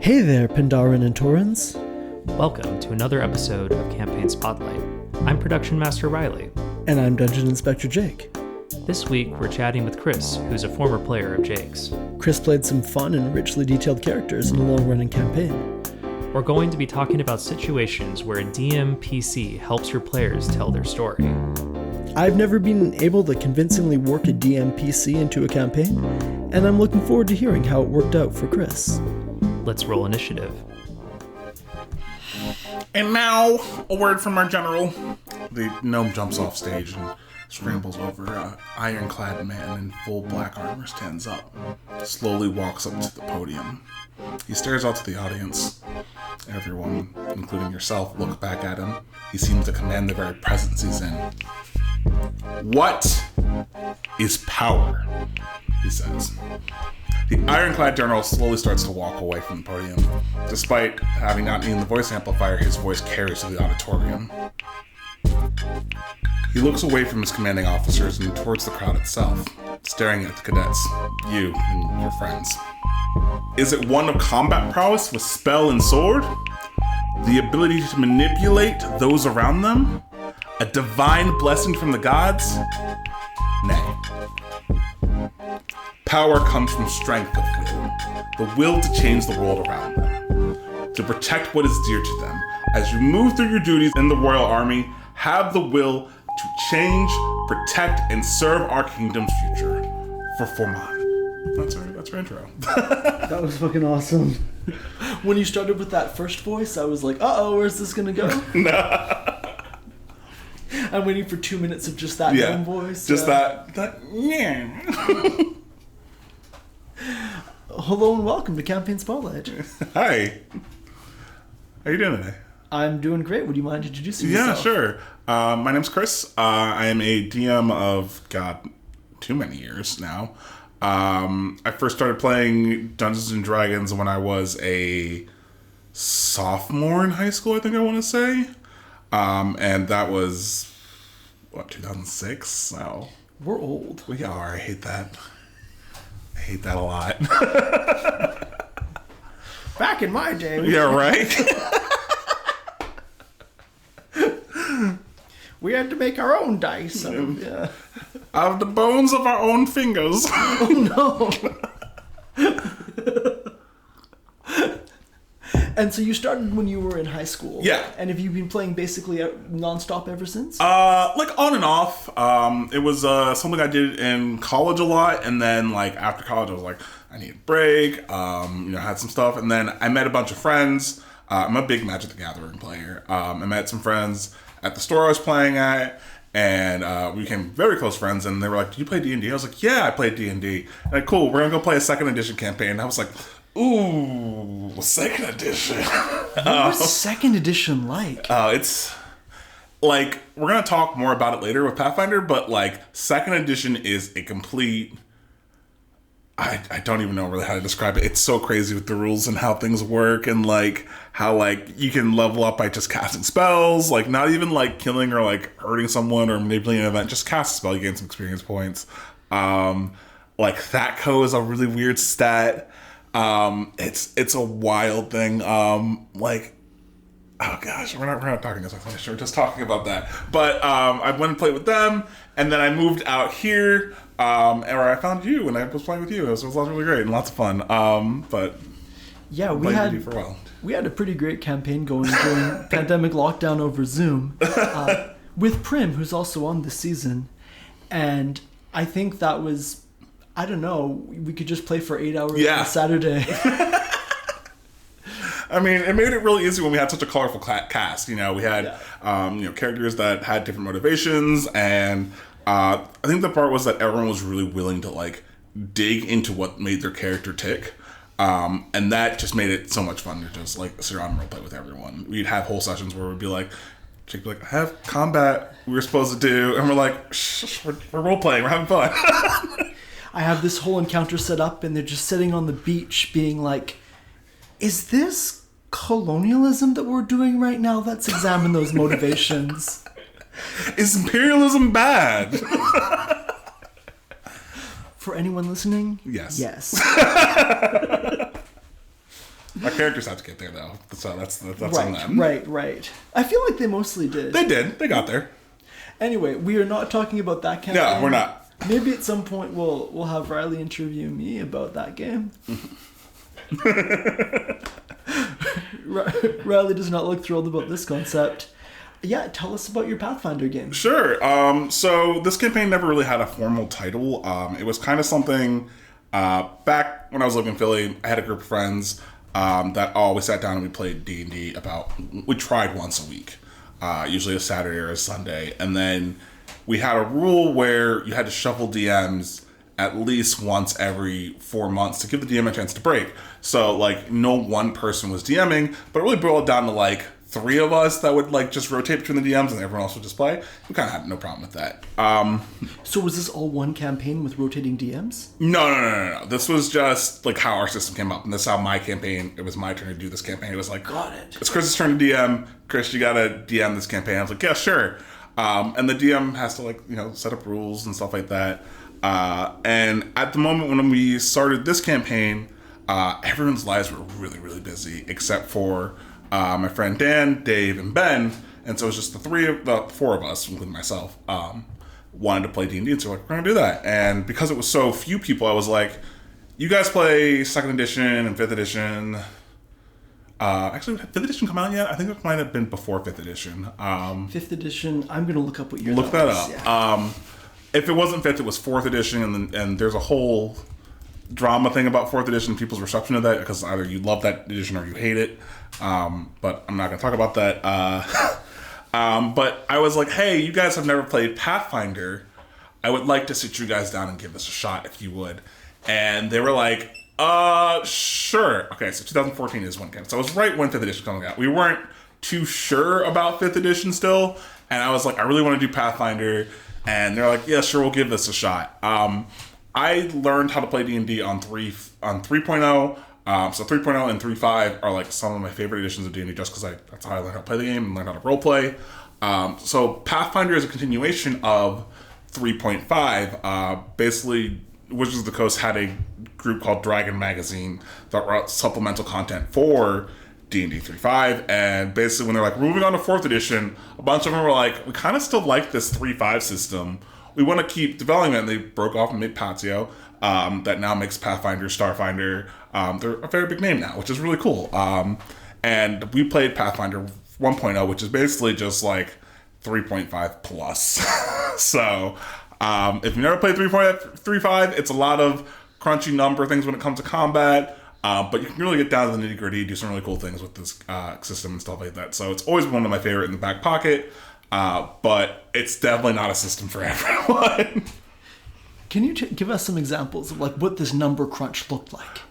Hey there, Pandaren and Torrens. Welcome to another episode of Campaign Spotlight. I'm Production Master Riley. And I'm Dungeon Inspector Jake. This week, we're chatting with Chris, who's a former player of Jake's. Chris played some fun and richly detailed characters in a long-running campaign. We're going to be talking about situations where a DM PC helps your players tell their story. I've never been able to convincingly work a DM PC into a campaign, and I'm looking forward to hearing how it worked out for Chris. Let's roll initiative. And now, a word from our general. The gnome jumps off stage and scrambles over. An ironclad man in full black armor stands up, slowly walks up to the podium. He stares out to the audience. Everyone, including yourself, look back at him. He seems to command the very presence he's in. "What is power?" he says. The ironclad general slowly starts to walk away from the podium. Despite having not needed the voice amplifier, his voice carries to the auditorium. He looks away from his commanding officers and towards the crowd itself, staring at the cadets, you and your friends. Is it one of combat prowess with spell and sword? The ability to manipulate those around them? A divine blessing from the gods? Nay. Power comes from strength of will, the will to change the world around them, to protect what is dear to them. As you move through your duties in the Royal Army, have the will to change, protect, and serve our kingdom's future. For Forman. That's our intro. That was fucking awesome. When you started with that first voice, I was like, uh-oh, where's this gonna go? I'm waiting for 2 minutes of just that gnome voice. Just that yeah. Hello and welcome to Campaign Spotlight. Hi. How you doing today? I'm doing great. Would you mind introducing yourself? Yeah, sure. My name's Chris. I am a DM of, too many years now. I first started playing Dungeons & Dragons when I was a sophomore in high school, I think I want to say. And that was, 2006? So we're old. We are. I hate that. I hate that a lot. Back in my day. Yeah, right? We had to make our own dice. Out of the bones of our own fingers. Oh, no. And so you started when you were in high school. Yeah. And have you been playing basically nonstop ever since? Like on and off. It was something I did in college a lot, and then like after college I was like, I need a break. I had some stuff, and then I met a bunch of friends. I'm a big Magic the Gathering player. I met some friends at the store I was playing at, and we became very close friends, and they were like, do you play D&D? I was like, yeah, I play D&D. And like, cool, we're gonna go play a 2nd edition campaign. And I was like, ooh, 2nd edition. What was 2nd edition like? It's like, we're gonna talk more about it later with Pathfinder, but like 2nd edition is a complete, I don't even know really how to describe it. It's so crazy with the rules and how things work, and like how like you can level up by just casting spells, like not even like killing or like hurting someone or manipulating an event, just cast a spell, you gain some experience points. Like THAC-CO is a really weird stat. It's a wild thing. Like, oh gosh, we're not talking this. We're just talking about that. But I went and played with them, and then I moved out here, where I found you, and I was playing with you. It was really great and lots of fun. But yeah, we had a pretty great campaign going during pandemic lockdown over Zoom with Prim, who's also on this season, and I think that was. I don't know. We could just play for 8 hours on Saturday. I mean, it made it really easy when we had such a colorful cast. We had characters that had different motivations, and I think the part was that everyone was really willing to like dig into what made their character tick, and that just made it so much fun to just like sit around and roleplay with everyone. We'd have whole sessions where we'd be like, Jake would be like, I have combat we were supposed to do, and we're like, shh, we're roleplaying, we're having fun. I have this whole encounter set up, and they're just sitting on the beach being like, is this colonialism that we're doing right now? Let's examine those motivations. Is imperialism bad? For anyone listening, yes. Yes. My characters have to get there though, so that's on Right, them. right. I feel like they mostly did. They did. They got there. Anyway, we are not talking about that campaign. No, we're not. Maybe at some point we'll have Riley interview me about that game. Riley does not look thrilled about this concept. Yeah, tell us about your Pathfinder game. Sure. So this campaign never really had a formal title. It was kind of something back when I was living in Philly. I had a group of friends that always sat down and we played D&D we tried once a week, usually a Saturday or a Sunday. And then we had a rule where you had to shuffle DMs at least once every 4 months to give the DM a chance to break. So, like, no one person was DMing, but it really boiled down to, like, 3 of us that would, like, just rotate between the DMs and everyone else would just play. We kind of had no problem with that. So was this all one campaign with rotating DMs? No. This was just, like, how our system came up. And this is how my campaign, it was my turn to do this campaign. It was like, Got it. It's Chris's turn to DM. Chris, you gotta DM this campaign. I was like, yeah, sure. And the DM has to, like, set up rules and stuff like that. And at the moment when we started this campaign, everyone's lives were really, really busy, except for my friend Dan, Dave, and Ben. And so it was just the 4 of us, including myself, wanted to play D&D. And so we're like, we're going to do that. And because it was so few people, I was like, you guys play 2nd edition and 5th edition. Actually, did 5th edition come out yet? I think it might have been before 5th edition. 5th edition, I'm going to look up what year Look that was. up. Yeah. If it wasn't 5th, it was 4th edition, and there's a whole drama thing about 4th edition, people's reception of that, because either you love that edition or you hate it. But I'm not going to talk about that. But I was like, hey, you guys have never played Pathfinder. I would like to sit you guys down and give this a shot, if you would. And they were like, sure. Okay, so 2014 is when it came. So it was right when 5th edition coming out. We weren't too sure about 5th edition still. And I was like, I really want to do Pathfinder. And they're like, yeah, sure, we'll give this a shot. I learned how to play D&D on 3.0. So 3.0 and 3.5 are like some of my favorite editions of D&D just because that's how I learned how to play the game and learned how to roleplay. So Pathfinder is a continuation of 3.5. Basically, Wizards of the Coast had a group called Dragon Magazine that wrote supplemental content for D&D 3.5, and basically when they're like moving on to 4th edition, a bunch of them were like, we kind of still like this 3.5 system. We want to keep developing it, and they broke off and made Patio, that now makes Pathfinder, Starfinder. They're a very big name now, which is really cool. And we played Pathfinder 1.0, which is basically just like 3.5 plus. So if you never played 3.5, it's a lot of crunchy number things when it comes to combat. But you can really get down to the nitty gritty, do some really cool things with this system and stuff like that. So it's always one of my favorite in the back pocket, but it's definitely not a system for everyone. Can you give us some examples of like what this number crunch looked like?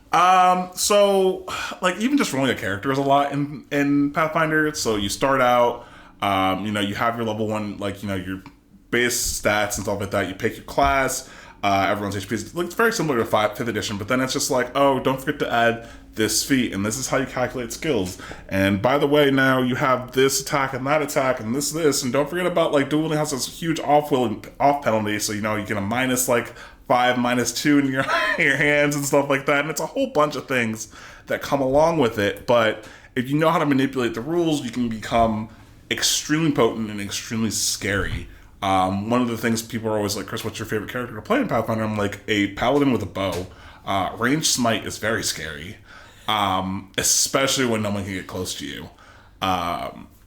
So like even just rolling a character is a lot in Pathfinder. So you start out, you have your level 1, like, your base stats and stuff like that. You pick your class. Everyone's HP is it's very similar to 5th edition, but then it's just like, oh, don't forget to add this feat, and this is how you calculate skills. And by the way, now you have this attack and that attack and this, and don't forget about like dueling has this huge off penalty, so you get a minus like 5, -2 in your hands and stuff like that. And it's a whole bunch of things that come along with it. But if you know how to manipulate the rules, you can become extremely potent and extremely scary. One of the things people are always like, Chris, what's your favorite character to play in Pathfinder? I'm like, a paladin with a bow. Ranged smite is very scary, especially when no one can get close to you.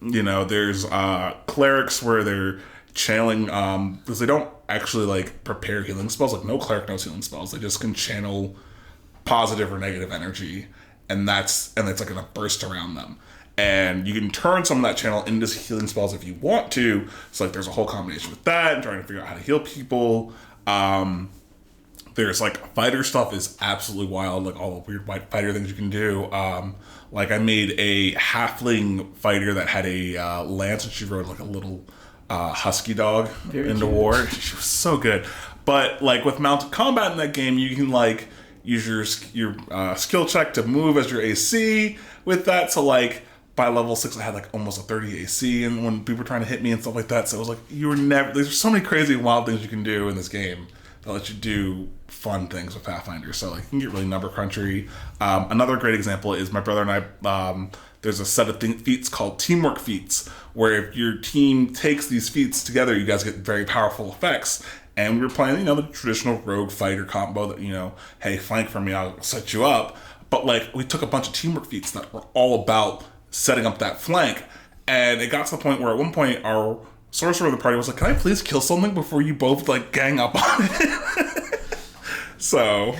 There's clerics where they're channeling, because they don't actually like prepare healing spells. Like no cleric knows healing spells. They just can channel positive or negative energy, and it's like gonna burst around them. And you can turn some of that channel into healing spells if you want to. So like there's a whole combination with that and trying to figure out how to heal people. There's like fighter stuff is absolutely wild, like all the weird fighter things you can do. Like I made a halfling fighter that had a lance, and she rode like a little husky dog into war. She was so good. But like with mounted combat in that game, you can like use your skill check to move as your AC with that. So like by level 6, I had like almost a 30 AC, and when people were trying to hit me and stuff like that, so it was like there's so many crazy wild things you can do in this game that let you do fun things with Pathfinder. So like you can get really number crunchy. Another great example is my brother and I. There's a set of feats called teamwork feats, where if your team takes these feats together, you guys get very powerful effects. And we were playing, the traditional rogue fighter combo that, hey, flank for me, I'll set you up. But like we took a bunch of teamwork feats that were all about setting up that flank. And it got to the point where at one point our sorcerer of the party was like, can I please kill something before you both like gang up on it? So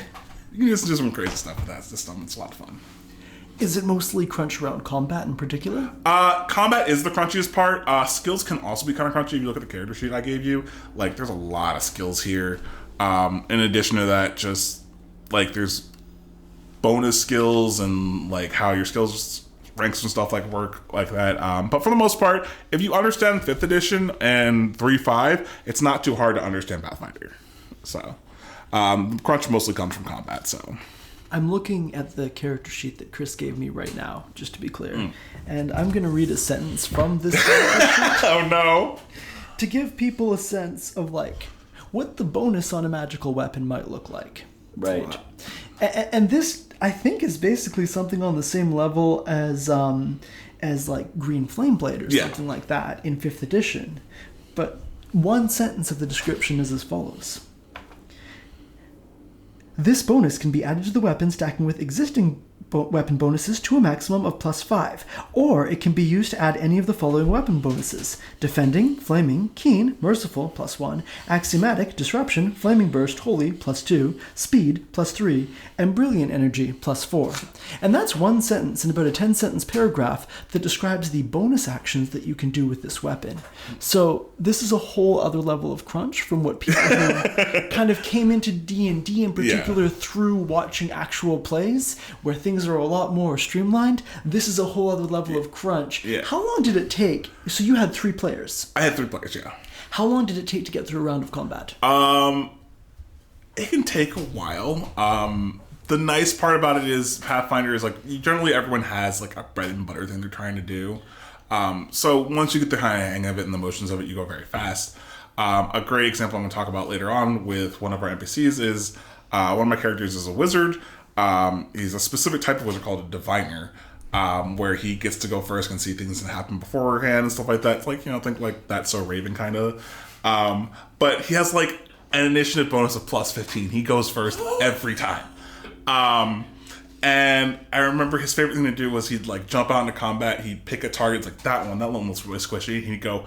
you can just do some crazy stuff with that system. It's a lot of fun. Is it mostly crunch around combat in particular? Combat is the crunchiest part. Skills can also be kind of crunchy if you look at the character sheet I gave you. Like, there's a lot of skills here. In addition to that, just, like, there's bonus skills and, like, how your skills ranks and stuff like work like that. But for the most part, if you understand 5th edition and 3.5, it's not too hard to understand Pathfinder. So, crunch mostly comes from combat, so... I'm looking at the character sheet that Chris gave me right now, just to be clear. And I'm going to read a sentence from this character sheet. Oh, no. To give people a sense of, like, what the bonus on a magical weapon might look like. Right? And this, I think, is basically something on the same level as like, Green Flame Blade or something like that in 5th edition. But one sentence of the description is as follows. This bonus can be added to the weapon, stacking with existing weapon bonuses to a maximum of +5, or it can be used to add any of the following weapon bonuses: Defending, Flaming, Keen, Merciful, +1, Axiomatic, Disruption, Flaming Burst, Holy, +2, Speed, +3, and Brilliant Energy, +4. And that's one sentence in about a 10-sentence paragraph that describes the bonus actions that you can do with this weapon. So this is a whole other level of crunch from what people who kind of came into D&D in particular through watching actual plays, where things are a lot more streamlined. This is a whole other level of crunch. Yeah. How long did it take? So you had 3 players. I had 3 players, yeah. How long did it take to get through a round of combat? It can take a while. The nice part about it is Pathfinder is like, generally everyone has like a bread and butter thing they're trying to do. So once you get the kind of hang of it and the motions of it, you go very fast. A great example I'm going to talk about later on with one of our NPCs is one of my characters is a wizard. He's a specific type of wizard called a diviner, where he gets to go first and see things that happen beforehand and stuff like that. It's like, think like That's So Raven kind of. But he has like an initiative bonus of +15. He goes first every time. And I remember his favorite thing to do was he'd like jump out into combat. He'd pick a target, it's like that one was really squishy. And he'd go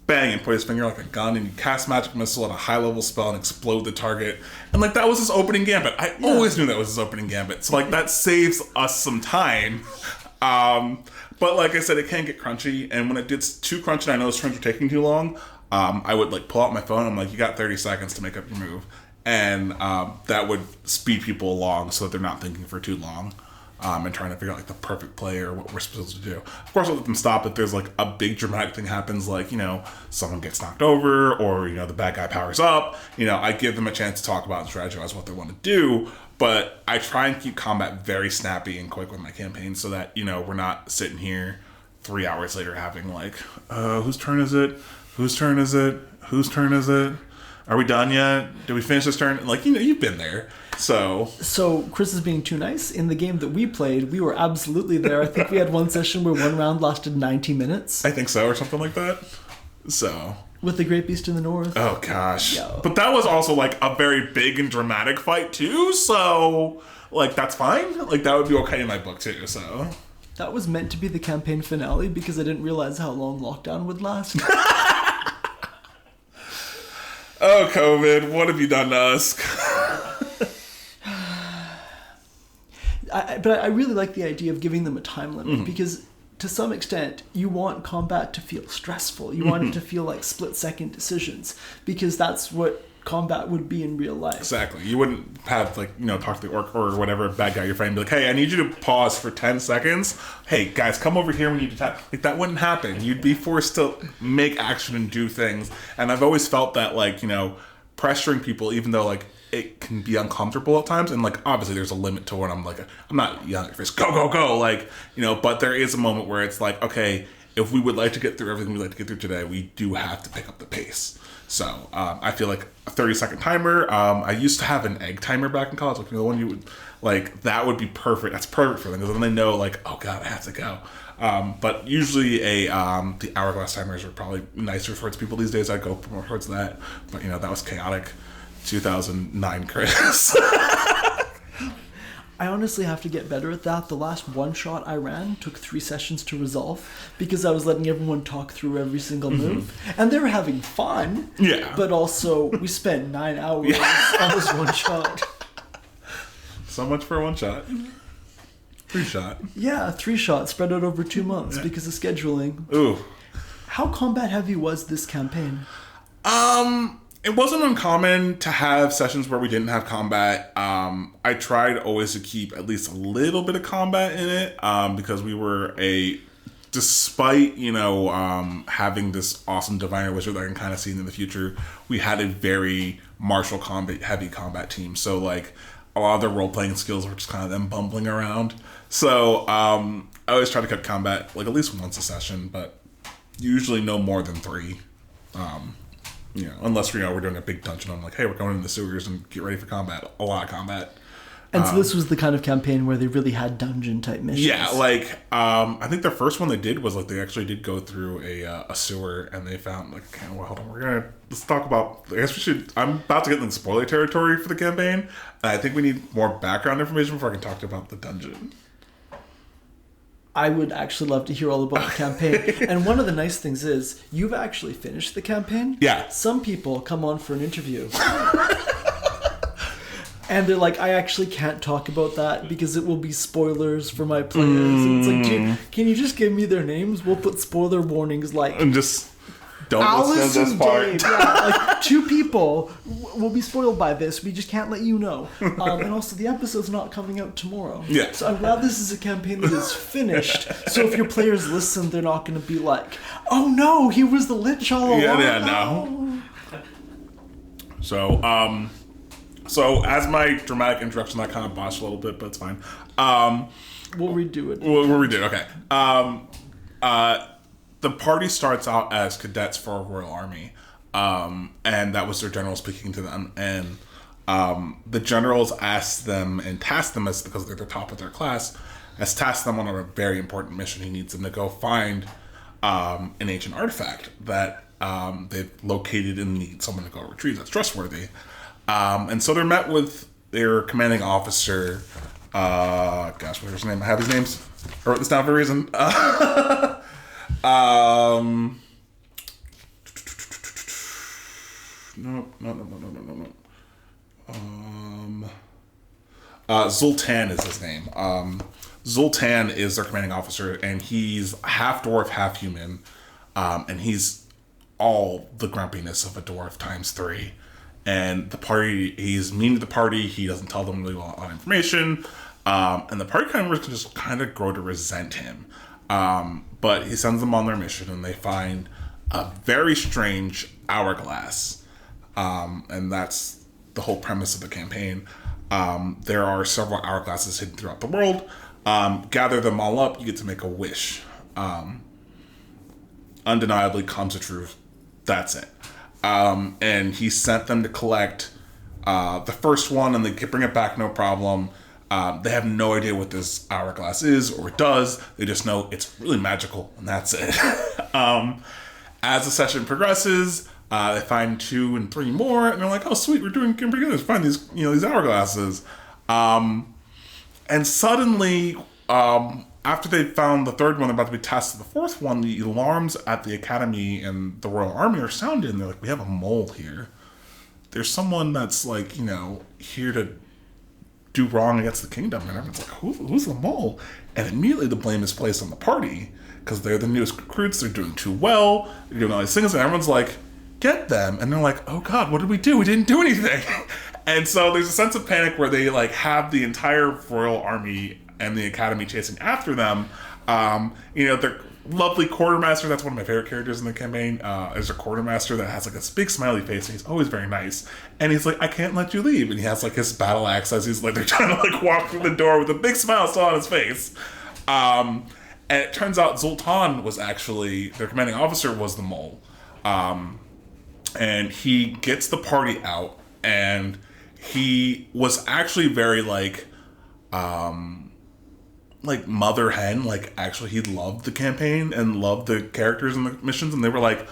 bang and put his finger like a gun and he'd cast magic missile at a high level spell and explode the target. And like that was his opening gambit. I always knew that was his opening gambit. So like that saves us some time. But like I said, it can get crunchy. And when it gets too crunchy and I know his turns are taking too long, I would like pull out my phone. I'm like, you got 30 seconds to make up your move. And that would speed people along so that they're not thinking for too long and trying to figure out like the perfect play or what we're supposed to do. Of course, I'll let them stop if there's like a big dramatic thing happens, like, someone gets knocked over or, the bad guy powers up. I give them a chance to talk about and strategize what they want to do. But I try and keep combat very snappy and quick with my campaign so that, we're not sitting here 3 hours later having like, whose turn is it? Whose turn is it? Whose turn is it? Are we done yet? Did we finish this turn? Like, you've been there. So Chris is being too nice. In the game that we played, we were absolutely there. I think we had one session where one round lasted 90 minutes. I think so, or something like that. So. With the Great Beast in the North. Oh, gosh. Yo. But that was also, like, a very big and dramatic fight, too. So, like, that's fine. Like, that would be okay in my book, too. So. That was meant to be the campaign finale because I didn't realize how long lockdown would last. Oh, COVID, what have you done to us? But I really like the idea of giving them a time limit because to some extent you want combat to feel stressful. You want it to feel like split-second decisions because that's what combat would be in real life. Exactly. You wouldn't have talk to the orc or whatever bad guy you're fighting and be like, hey, I need you to pause for 10 seconds. Hey, guys, come over here when you attack. Like, that wouldn't happen. You'd be forced to make action and do things. And I've always felt that, pressuring people, even though, it can be uncomfortable at times. And, obviously there's a limit to when I'm not yelling at your face, go, go, go. But there is a moment where it's like, okay, if we would like to get through everything we'd like to get through today, we do have to pick up the pace. So I feel like a 30-second timer. I used to have an egg timer back in college, like the one you would like. That would be perfect. That's perfect for them because then they know like, oh god, I have to go. But usually the hourglass timers are probably nicer towards people these days. I'd go more towards that. But that was chaotic. 2009, Chris. I honestly have to get better at that. The last one shot I ran took 3 sessions to resolve because I was letting everyone talk through every single move. And they were having fun. Yeah. But also, we spent 9 hours on this one shot. So much for one shot. 3 shot. Yeah, 3 shots spread out over 2 months because of scheduling. Ooh. How combat heavy was this campaign? It wasn't uncommon to have sessions where we didn't have combat. I tried always to keep at least a little bit of combat in it because we were despite, having this awesome diviner wizard that I can kind of see in the future, we had a very martial combat, heavy combat team. So, like, a lot of their role-playing skills were just kind of them bumbling around. So, I always try to cut combat, like, at least once a session, but usually no more than 3. Unless we're doing a big dungeon, I'm like, hey, we're going into the sewers and get ready for combat. A lot of combat. And so this was the kind of campaign where they really had dungeon type missions. Yeah, like I think the first one they did was like they actually did go through a sewer and they found like, okay, well, hold on, let's talk about. I guess we should. I'm about to get in spoiler territory for the campaign, and I think we need more background information before I can talk about the dungeon. I would actually love to hear all about the campaign. And one of the nice things is, you've actually finished the campaign. Yeah. Some people come on for an interview. And they're like, I actually can't talk about that because it will be spoilers for my players. And it's like, dude, can you just give me their names? We'll put spoiler warnings like... And just... Don't Alice listen to this part. Dave. Yeah, like 2 people will be spoiled by this. We just can't let you know. And also, the episode's not coming out tomorrow. Yeah. So I'm glad this is a campaign that is finished. So if your players listen, they're not going to be like, "Oh no, he was the Lich all along." Yeah, no. So as my dramatic introduction, that kind of botched a little bit, but it's fine. We'll redo it. We'll redo it. Okay. The party starts out as cadets for a royal army, and that was their general speaking to them. And the generals asked them and tasked them, as because they're the top of their class, has tasked them on a very important mission. He needs them to go find an ancient artifact that they've located and need someone to go retrieve that's trustworthy. And so they're met with their commanding officer. Gosh, what's his name? I have his names. I wrote this down for a reason. No. Zoltan is his name. Zoltan is their commanding officer, and he's half dwarf, half human. And he's all the grumpiness of a dwarf times 3. And the party, he's mean to the party. He doesn't tell them really a lot of information. And the party just kind of grow to resent him. But he sends them on their mission, and they find a very strange hourglass. And that's the whole premise of the campaign. There are several hourglasses hidden throughout the world. Gather them all up, you get to make a wish. Undeniably comes to truth. That's it. And he sent them to collect the first one, and they can bring it back no problem. They have no idea what this hourglass is or it does. They just know it's really magical, and that's it. As the session progresses, they find 2 and 3 more, and they're like, "Oh, sweet, we're doing pretty good. Let's find these, these hourglasses." And suddenly, after they found the 3rd one, they're about to be tasked with the 4th one. The alarms at the academy and the Royal Army are sounded, and they're like, "We have a mole here. There's someone that's like, here to do wrong against the kingdom." And everyone's like, who's the mole? And immediately the blame is placed on the party because they're the newest recruits. They're doing too well. They're doing all these things, and everyone's like, get them. And they're like, oh god, what did we do? We didn't do anything. And so there's a sense of panic where they like have the entire royal army and the academy chasing after them. Their lovely quartermaster, that's one of my favorite characters in the campaign, is a quartermaster that has like a big smiley face, and he's always very nice. And he's like, I can't let you leave. And he has like his battle axe as he's like, they're trying to like walk through the door with a big smile still on his face. And it turns out Zoltan was actually, their commanding officer was the mole. and he gets the party out, and he was actually very like mother hen. Like, actually, he loved the campaign and loved the characters and the missions, and they were like,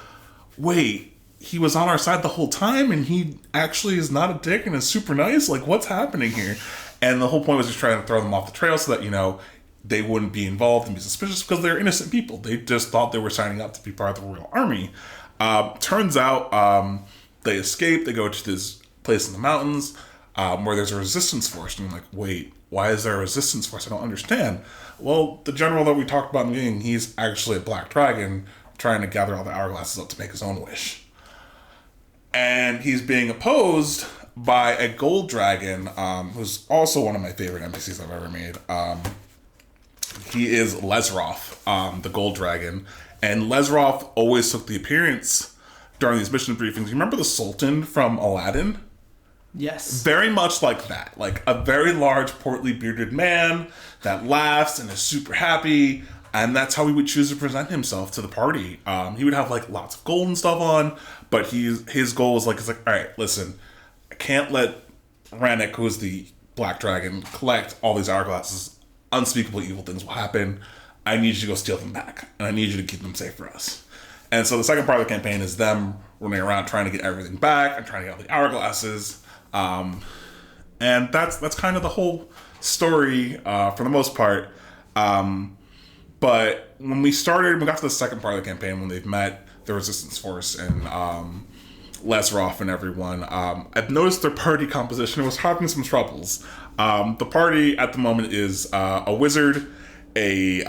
wait, he was on our side the whole time, and he actually is not a dick and is super nice? Like, what's happening here? And the whole point was just trying to throw them off the trail so that, you know, they wouldn't be involved and be suspicious, because they're innocent people. They just thought they were signing up to be part of the Royal Army. Turns out they escape. They go to this place in the mountains where there's a resistance force. And I'm like, wait, why is there a resistance force? I don't understand. Well, the general that we talked about in the beginning, he's actually a black dragon trying to gather all the hourglasses up to make his own wish. And he's being opposed by a gold dragon, who's also one of my favorite NPCs I've ever made. He is Lesroth, the gold dragon. And Lesroth always took the appearance during these mission briefings. You remember the Sultan from Aladdin? Yes. Very much like that. Like a very large, portly, bearded man that laughs and is super happy. And that's how he would choose to present himself to the party. He would have like lots of gold and stuff on, but his goal was like, all right, listen, I can't let Rannick, who is the black dragon, collect all these hourglasses. Unspeakable evil things will happen. I need you to go steal them back, and I need you to keep them safe for us. And so the second part of the campaign is them running around trying to get everything back and trying to get all the hourglasses. And that's kind of the whole story for the most part. But when we got to the second part of the campaign, when they've met the resistance force and Lesroth and everyone, I've noticed their party composition was having some troubles. The party at the moment is a wizard, a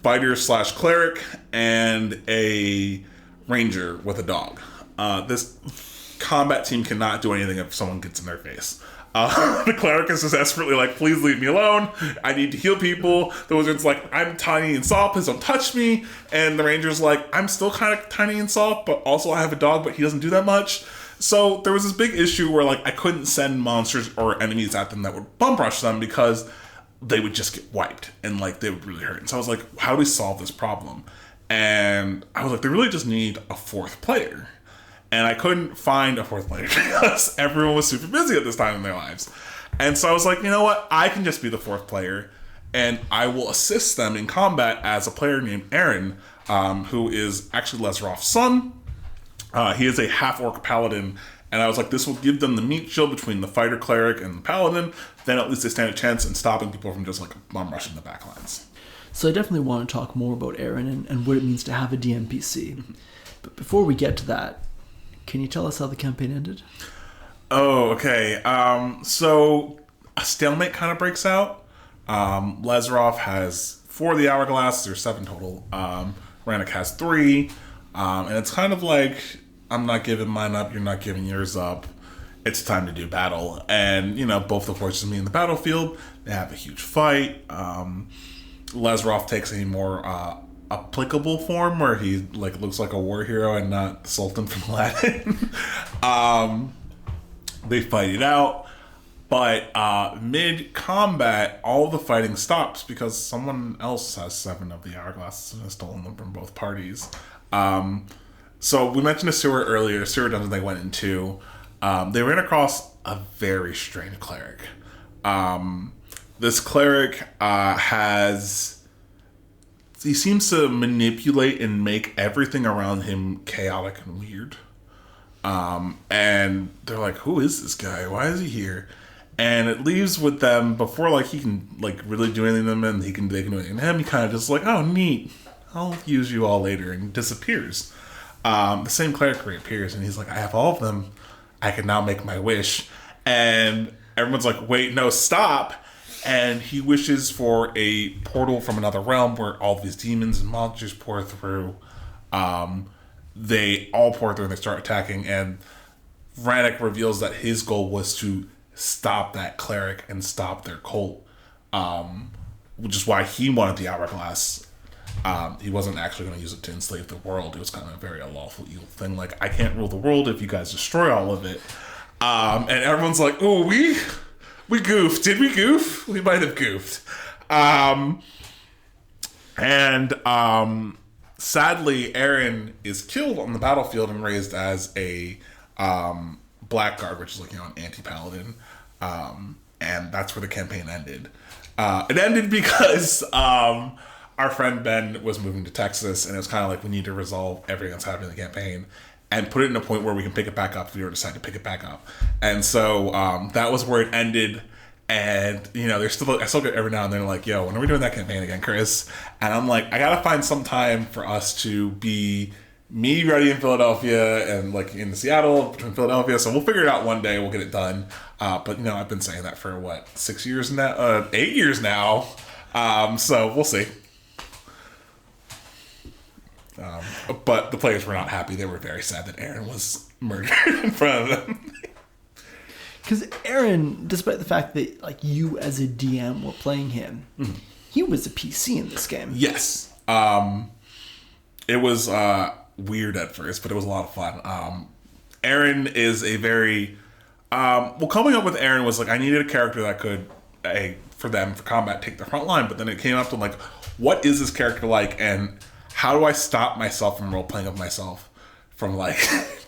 fighter/cleric, and a ranger with a dog. This combat team cannot do anything if someone gets in their face. The cleric is just desperately like, please leave me alone. I need to heal people. The wizard's like, I'm tiny and soft, please don't touch me. And the ranger's like, I'm still kind of tiny and soft, but also I have a dog, but he doesn't do that much. So there was this big issue where like I couldn't send monsters or enemies at them that would bum rush them, because they would just get wiped and like they would really hurt. And so I was like, how do we solve this problem? And I was like, they really just need a fourth player. And I couldn't find a fourth player because everyone was super busy at this time in their lives. And so I was like, you know what? I can just be the fourth player, and I will assist them in combat as a player named Aaron, who is actually Lesroth's son. He is a half-orc paladin, and I was like, this will give them the meat shield between the fighter cleric and the paladin. Then at least they stand a chance in stopping people from just like bomb rushing the backlines. So I definitely want to talk more about Aaron and what it means to have a DMPC. But before we get to that, can you tell us how the campaign ended? Oh, okay. So a stalemate kind of breaks out. Lesroth has 4 of the hourglasses, there's 7 total. Rannick has 3. And it's kind of like, I'm not giving mine up, you're not giving yours up. It's time to do battle. And, you know, both the forces meet in the battlefield. They have a huge fight. Lesroth takes a more applicable form where he like looks like a war hero and not the Sultan from Aladdin. They fight it out, but mid-combat, all the fighting stops because someone else has 7 of the hourglasses and has stolen them from both parties. So we mentioned a sewer earlier, a sewer dungeon they went into. They ran across a very strange cleric. This cleric he seems to manipulate and make everything around him chaotic and weird. And they're like, who is this guy? Why is he here? And it leaves with them before like he can like really do anything to them and they can do anything to him. He kind of just like, oh neat, I'll use you all later, and disappears. The same cleric reappears and he's like, I have all of them. I can now make my wish. And everyone's like, wait, no, stop. And he wishes for a portal from another realm where all these demons and monsters pour through. They all pour through and they start attacking. And Rannick reveals that his goal was to stop that cleric and stop their cult, which is why he wanted the hourglass. He wasn't actually going to use it to enslave the world. It was kind of a very unlawful, evil thing. Like, I can't rule the world if you guys destroy all of it. And everyone's like, oh, we goofed. Did we goof? We might have goofed. sadly, Aaron is killed on the battlefield and raised as a blackguard, which is like, an anti-paladin. And that's where the campaign ended. It ended because our friend Ben was moving to Texas, and it was kind of like, we need to resolve everything that's happening in the campaign and put it in a point where we can pick it back up if we ever decide to pick it back up. And so that was where it ended. And, I still get every now and then like, yo, when are we doing that campaign again, Chris? And I'm like, I gotta find some time for us to be me ready in Philadelphia and like in Seattle between Philadelphia. So we'll figure it out one day. We'll get it done. But I've been saying that for 6 years now, 8 years now. So we'll see. But the players were not happy. They were very sad that Aaron was murdered in front of them. Because Aaron, despite the fact that like you as a DM were playing him, he was a PC in this game. Yes. It was weird at first, but it was a lot of fun. Aaron is a very... coming up with Aaron was like, I needed a character that could, for combat, take the front line. But then it came up to like, what is this character like? And how do I stop myself from role-playing of myself from like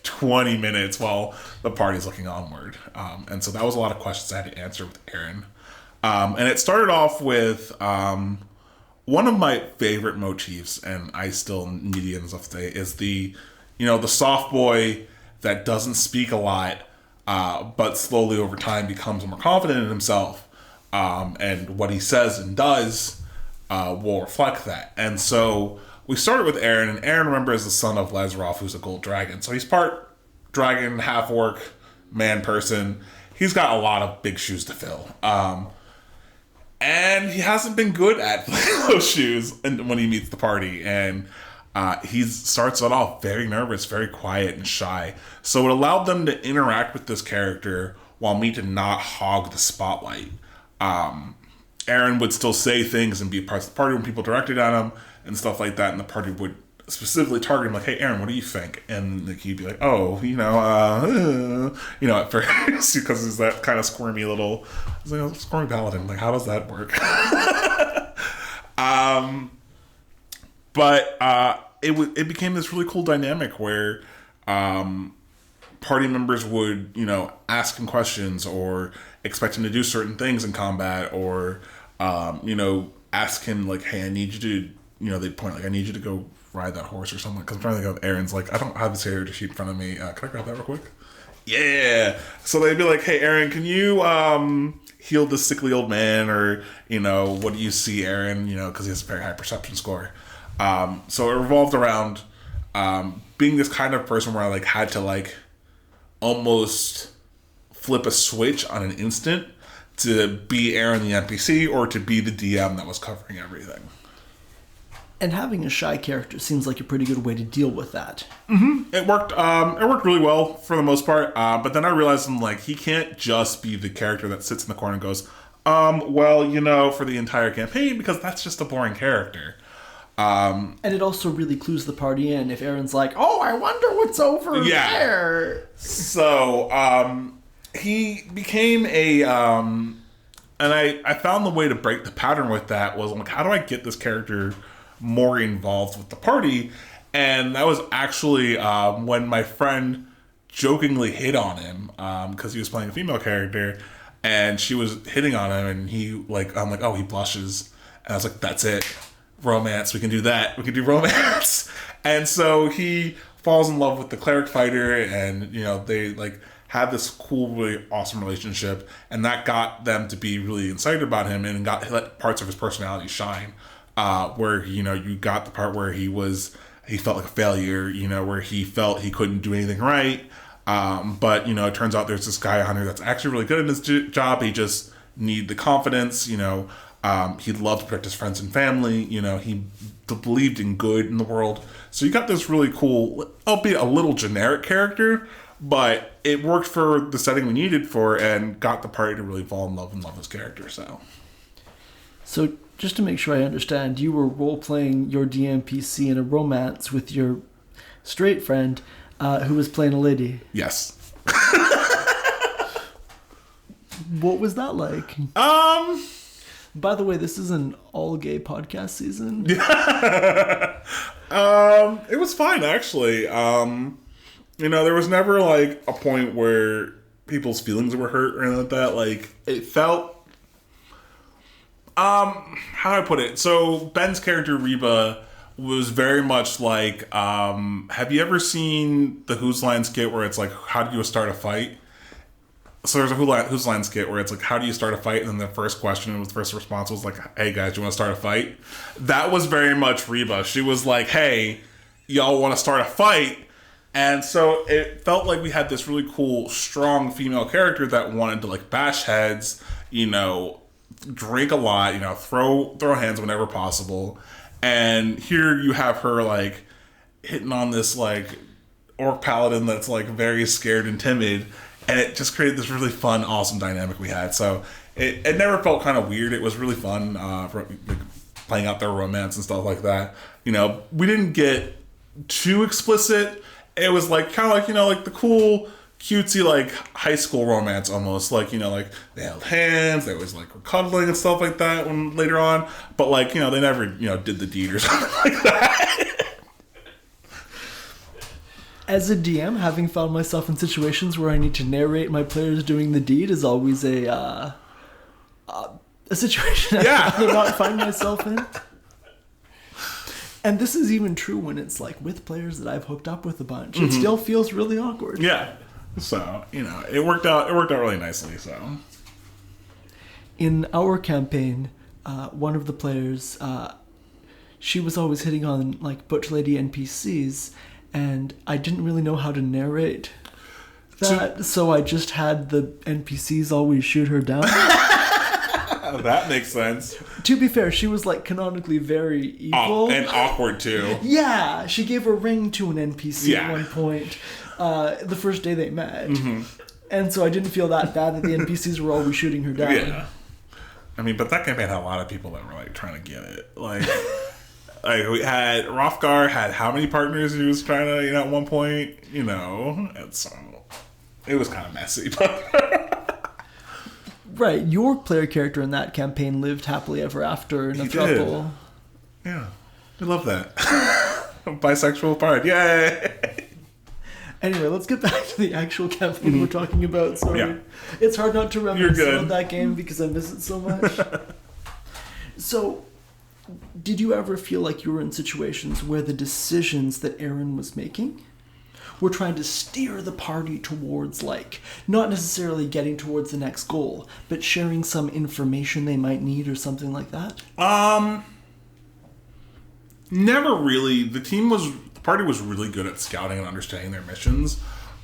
20 minutes while the party's looking onward? And so that was a lot of questions I had to answer with Aaron. And it started off with one of my favorite motifs, and I still need it and stuff today, is the soft boy that doesn't speak a lot, but slowly over time becomes more confident in himself. And what he says and does will reflect that. And so we started with Aaron, and Aaron, remember, is the son of Lazaroff, who's a gold dragon. So he's part dragon, half orc, man person. He's got a lot of big shoes to fill. And he hasn't been good at filling those shoes when he meets the party. And he starts it off very nervous, very quiet and shy. So it allowed them to interact with this character while me to not hog the spotlight. Aaron would still say things and be parts of the party when people directed at him and stuff like that, and the party would specifically target him, like, hey, Aaron, what do you think? And like, he'd be like, at first, because he's that kind of squirmy little, squirmy paladin. Like, how does that work? But it became this really cool dynamic where party members would, ask him questions or expect him to do certain things in combat, or, ask him, like, hey, I need you to, they'd point, like, I need you to go ride that horse or something. Because I'm trying to think of Aaron's, like, I don't have this character sheet in front of me. Can I grab that real quick? Yeah. So they'd be like, hey, Aaron, can you heal this sickly old man? Or, what do you see, Aaron? Because he has a very high perception score. So it revolved around being this kind of person where I, like, had to, like, almost flip a switch on an instant to be Aaron the NPC or to be the DM that was covering everything. And having a shy character seems like a pretty good way to deal with that. Mm-hmm. It worked. It worked really well for the most part. But then I realized he can't just be the character that sits in the corner and goes, for the entire campaign, because that's just a boring character. And it also really clues the party in if Aaron's like, oh, I wonder what's over there. So he became a... and I found the way to break the pattern with that was, like, how do I get this character more involved with the party? And that was actually when my friend jokingly hit on him because he was playing a female character, and she was hitting on him, and I'm like, oh, he blushes. And I was like, that's it. Romance, we can do that. We can do romance. And so he falls in love with the cleric fighter, and they like had this cool, really awesome relationship, and that got them to be really excited about him and let parts of his personality shine. Where you got the part where he felt like a failure, where he felt he couldn't do anything right. But it turns out there's this guy on here that's actually really good at his job. He just need the confidence. He loved to protect his friends and family. He believed in good in the world. So you got this really cool, albeit a little generic character, but it worked for the setting we needed for, and got the party to really fall in love and love his character. So just to make sure I understand, you were role-playing your DMPC in a romance with your straight friend who was playing a lady. Yes. What was that like? By the way, this is an all-gay podcast season. It was fine, actually. There was never, like, a point where people's feelings were hurt or anything like that. Like, it felt... how do I put it? So, Ben's character, Reba, was very much like, have you ever seen the Whose Line skit where it's like, how do you start a fight? So there's a Whose Line skit where it's like, how do you start a fight? And then the first response was like, hey guys, do you want to start a fight? That was very much Reba. She was like, hey, y'all want to start a fight? And so it felt like we had this really cool, strong female character that wanted to like bash heads, drink a lot, throw hands whenever possible. And here you have her like hitting on this like orc paladin that's like very scared and timid, and it just created this really fun, awesome dynamic we had. So it never felt kind of weird. It was really fun playing out their romance and stuff like that. We didn't get too explicit. It was like kind of like like the cool, cutesy like high school romance almost, like like they held hands, they always like were cuddling and stuff like that when later on, but like they never did the deed or something like that. As a DM, having found myself in situations where I need to narrate my players doing the deed is always a situation I'd rather not find myself in. And this is even true when it's like with players that I've hooked up with a bunch. Mm-hmm. It still feels really awkward. Yeah. So, it worked out really nicely, so. In our campaign, one of the players, she was always hitting on, like, Butch Lady NPCs, and I didn't really know how to narrate that, so I just had the NPCs always shoot her down. That makes sense. To be fair, she was, like, canonically very evil. And awkward, too. Yeah, she gave a ring to an NPC at one point. The first day they met. Mm-hmm. And so I didn't feel that bad that the NPCs were always shooting her down. Yeah. I mean, but that campaign had a lot of people that were, like, trying to get it. Like, we had... Rothgar had how many partners he was trying to, at one point? And so... It was kind of messy, but... Right. Your player character in that campaign lived happily ever after in a throuple. Yeah. I love that. Bisexual part. Yay! Anyway, let's get back to the actual campaign we're talking about. Sorry. Yeah. It's hard not to reminisce about that game because I miss it so much. So, did you ever feel like you were in situations where the decisions that Aaron was making were trying to steer the party towards, like, not necessarily getting towards the next goal, but sharing some information they might need or something like that? Never really. The party was really good at scouting and understanding their missions.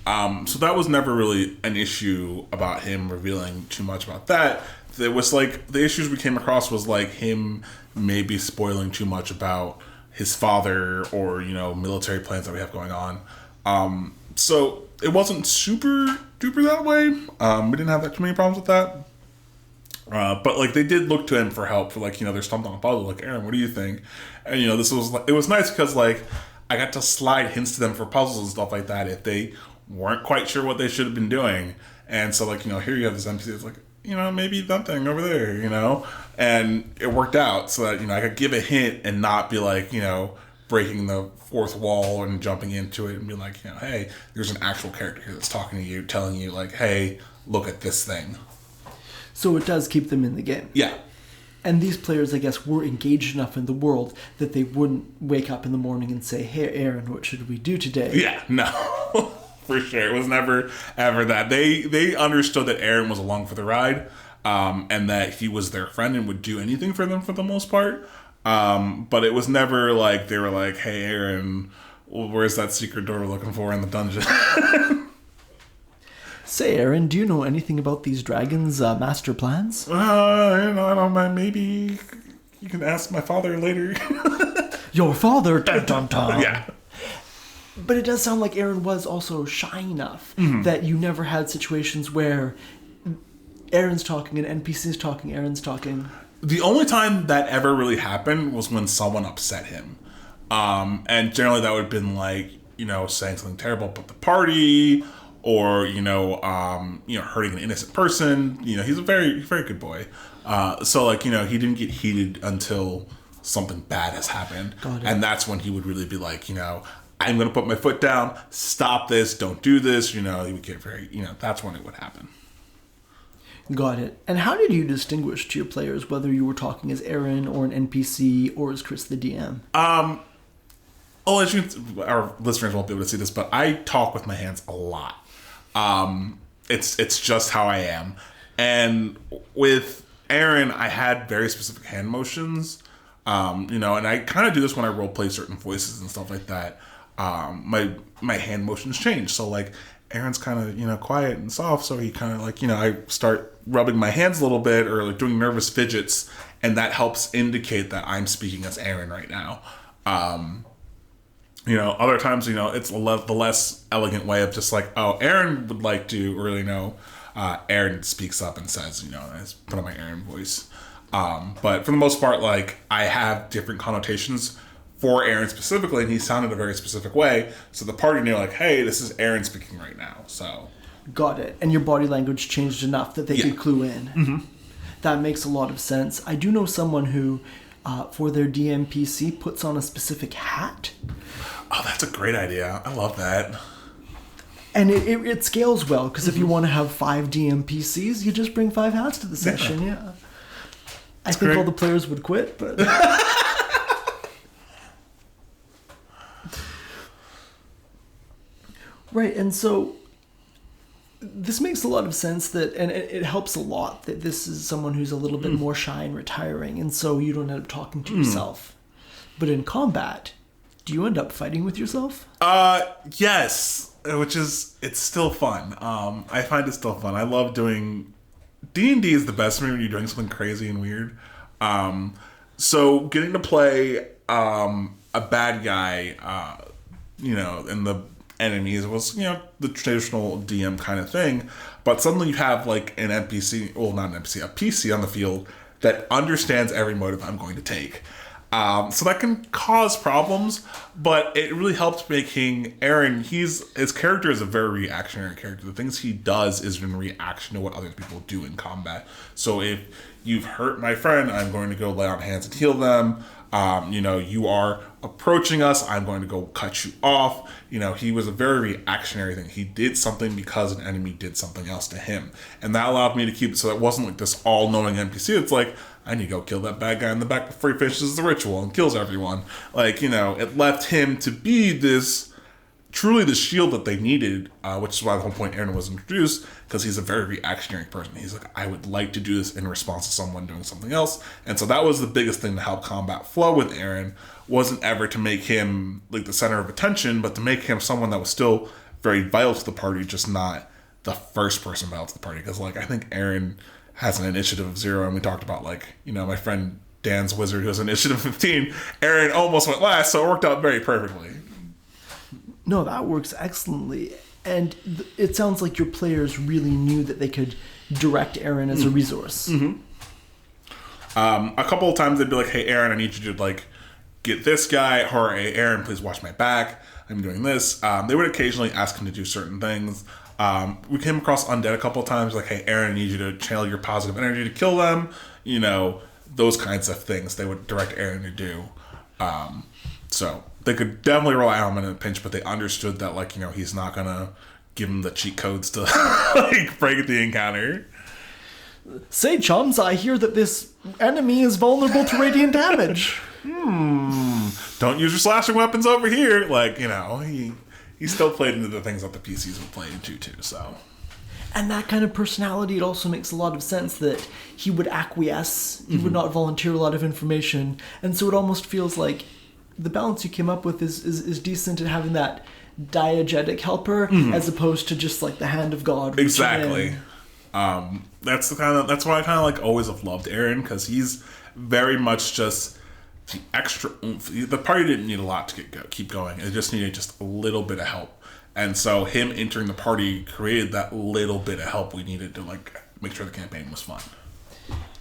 So that was never really an issue about him revealing too much about that. It was like, the issues we came across was like him maybe spoiling too much about his father or, military plans that we have going on. So it wasn't super duper that way. We didn't have that too many problems with that. But like they did look to him for help for like, they're stumped on a puzzle, like, Aaron, what do you think? And it was nice because like I got to slide hints to them for puzzles and stuff like that if they weren't quite sure what they should have been doing. And so like, here you have this NPC that's like, maybe that thing over there, and it worked out so that, I could give a hint and not be like, breaking the fourth wall and jumping into it and be like, hey, there's an actual character here that's talking to you, telling you like, hey, look at this thing. So it does keep them in the game. Yeah. And these players, I guess, were engaged enough in the world that they wouldn't wake up in the morning and say, hey, Aaron, what should we do today? Yeah, no. For sure. It was never, ever that. They understood that Aaron was along for the ride, and that he was their friend and would do anything for them for the most part. But it was never like they were like, hey, Aaron, where's that secret door we're looking for in the dungeon? Say, Aaron, do you know anything about these dragons' master plans? I don't mind. Maybe you can ask my father later. Your father? Dun, dun, dun. Yeah. But it does sound like Aaron was also shy enough that you never had situations where Aaron's talking and NPC's talking, Aaron's talking. The only time that ever really happened was when someone upset him. And generally that would have been like, saying something terrible about the party or, hurting an innocent person. He's a very, very good boy. So like, he didn't get heated until something bad has happened. Got it. And that's when he would really be like, I'm going to put my foot down, stop this, don't do this, he would get very, that's when it would happen. Got it. And how did you distinguish to your players whether you were talking as Aaron or an NPC or as Chris the DM? Our listeners won't be able to see this, but I talk with my hands a lot. It's just how I am. And with Aaron, I had very specific hand motions, and I kind of do this when I role play certain voices and stuff like that. My hand motions change. So like Aaron's kind of, quiet and soft. So he kind of like, I start rubbing my hands a little bit or like doing nervous fidgets. And that helps indicate that I'm speaking as Aaron right now. Other times, it's the less elegant way of just like, oh, Aaron would like to, or, Aaron speaks up and says, I just put on my Aaron voice. But for the most part, like I have different connotations for Aaron specifically, and he sounded a very specific way. So the party knew like, hey, this is Aaron speaking right now. So got it. And your body language changed enough that they could clue in. Mm-hmm. That makes a lot of sense. I do know someone who, for their DMPC, puts on a specific hat. Oh, that's a great idea. I love that. And it scales well, because if you want to have 5 DMPCs, you just bring 5 hats to the session, yeah. I think all the players would quit, but... Right, and so this makes a lot of sense that, and it helps a lot that this is someone who's a little bit more shy and retiring, and so you don't end up talking to yourself. But in combat, do you end up fighting with yourself? Yes, it's still fun. I find it still fun. I love doing D&D is the best for me when you're doing something crazy and weird. So getting to play a bad guy, in the enemies was, the traditional DM kind of thing. But suddenly you have like an NPC, well, not an NPC, a PC on the field that understands every motive I'm going to take. So that can cause problems, but it really helped making Aaron, his character is a very reactionary character. The things he does is in reaction to what other people do in combat. So if you've hurt my friend, I'm going to go lay on hands and heal them. You are approaching us, I'm going to go cut you off. He was a very reactionary thing. He did something because an enemy did something else to him. And that allowed me to keep it so it wasn't like this all-knowing NPC. It's like, I need to go kill that bad guy in the back before he finishes the ritual and kills everyone. Like, it left him to be truly the shield that they needed, which is why the whole point Aaron was introduced, because he's a very reactionary person. He's like, I would like to do this in response to someone doing something else. And so that was the biggest thing to help combat flow with Aaron, wasn't ever to make him like the center of attention, but to make him someone that was still very vital to the party, just not the first person vital to the party. Because like, I think Aaron has an initiative of 0, and we talked about like, my friend Dan's wizard who has an initiative of 15. Aaron almost went last, so it worked out very perfectly. No, that works excellently. And it sounds like your players really knew that they could direct Aaron as a resource. Mm-hmm. A couple of times they'd be like, hey, Aaron, I need you to like get this guy, or hey, Aaron, please watch my back. I'm doing this. They would occasionally ask him to do certain things. We came across undead a couple of times, like, hey, Aaron, I need you to channel your positive energy to kill them. Those kinds of things they would direct Aaron to do. So they could definitely rely on him in a pinch, but they understood that, like, he's not going to give him the cheat codes to, like, break the encounter. Say, chums, I hear that this enemy is vulnerable to radiant damage. Don't use your slashing weapons over here. Like, he still played into the things that the PCs would play into, too, so... And that kind of personality, it also makes a lot of sense that he would acquiesce, he would not volunteer a lot of information, and so it almost feels like the balance you came up with is decent in having that diegetic helper as opposed to just like the hand of God. Exactly. That's why I kind of like always have loved Aaron, because he's very much just the extra oomph. The party didn't need a lot to keep going. It just needed just a little bit of help. And so him entering the party created that little bit of help we needed to like make sure the campaign was fun.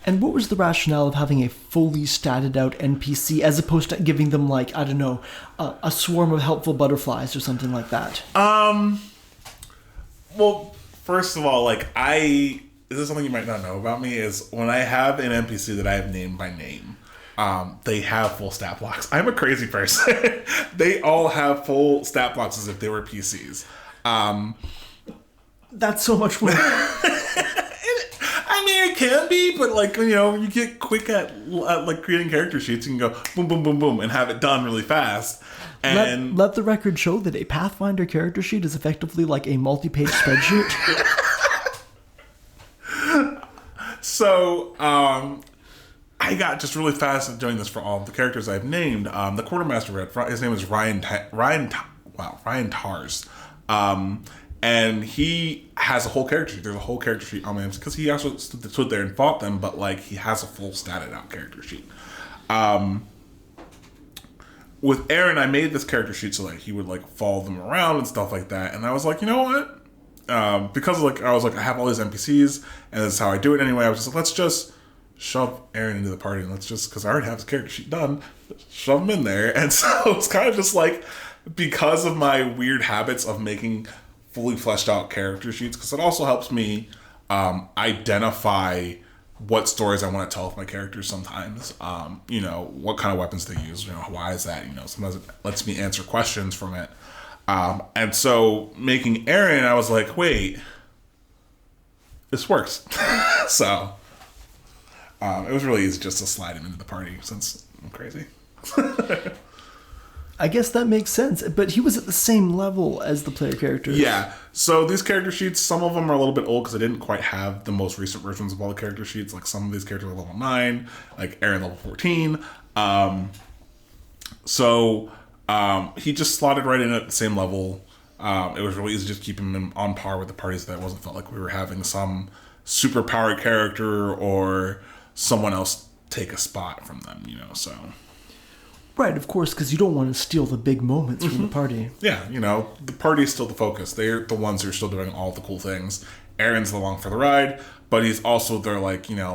And what was the rationale of having a fully statted out NPC as opposed to giving them like, I don't know, a swarm of helpful butterflies or something like that? Well, first of all, like this is something you might not know about me, is when I have an NPC that I have named by name, they have full stat blocks. I'm a crazy person. They all have full stat blocks as if they were PCs. That's so much work. I mean, it can be, but like, you know, you get quick at like creating character sheets. You can go boom, boom, boom, boom, and have it done really fast. And let the record show that a Pathfinder character sheet is effectively like a multi-page spreadsheet. So, I got just really fast at doing this for all of the characters I've named. The quartermaster, his name is Ryan Tars. And he has a whole character sheet. There's a whole character sheet on him because he also stood there and fought them, but like he has a full statted out character sheet. With Aaron, I made this character sheet so like he would like follow them around and stuff like that. And I was like, you know what? Because like I was like, I have all these NPCs and this is how I do it anyway. I was just like, let's just shove Aaron into the party and let's just, because I already have his character sheet done, shove him in there. And so it's kind of just like, because of my weird habits of making fully fleshed out character sheets, because it also helps me identify what stories I want to tell with my characters sometimes. You know, what kind of weapons they use, you know, why is that? You know, sometimes it lets me answer questions from it. And so making Aaron, I was like, wait, this works. So it was really easy just to slide him into the party since I'm crazy. I guess that makes sense, but he was at the same level as the player characters. Yeah, so these character sheets, some of them are a little bit old because I didn't quite have the most recent versions of all the character sheets. Like some of these characters are level 9, like Aaron level 14. So he just slotted right in at the same level. It was really easy to just keep him on par with the parties that it wasn't felt like we were having some super powered character or someone else take a spot from them, you know, so... Right, of course, because you don't want to steal the big moments from the party. Yeah, you know, the party is still the focus. They're the ones who are still doing all the cool things. Aaron's along for the ride, but he's also their, like, you know,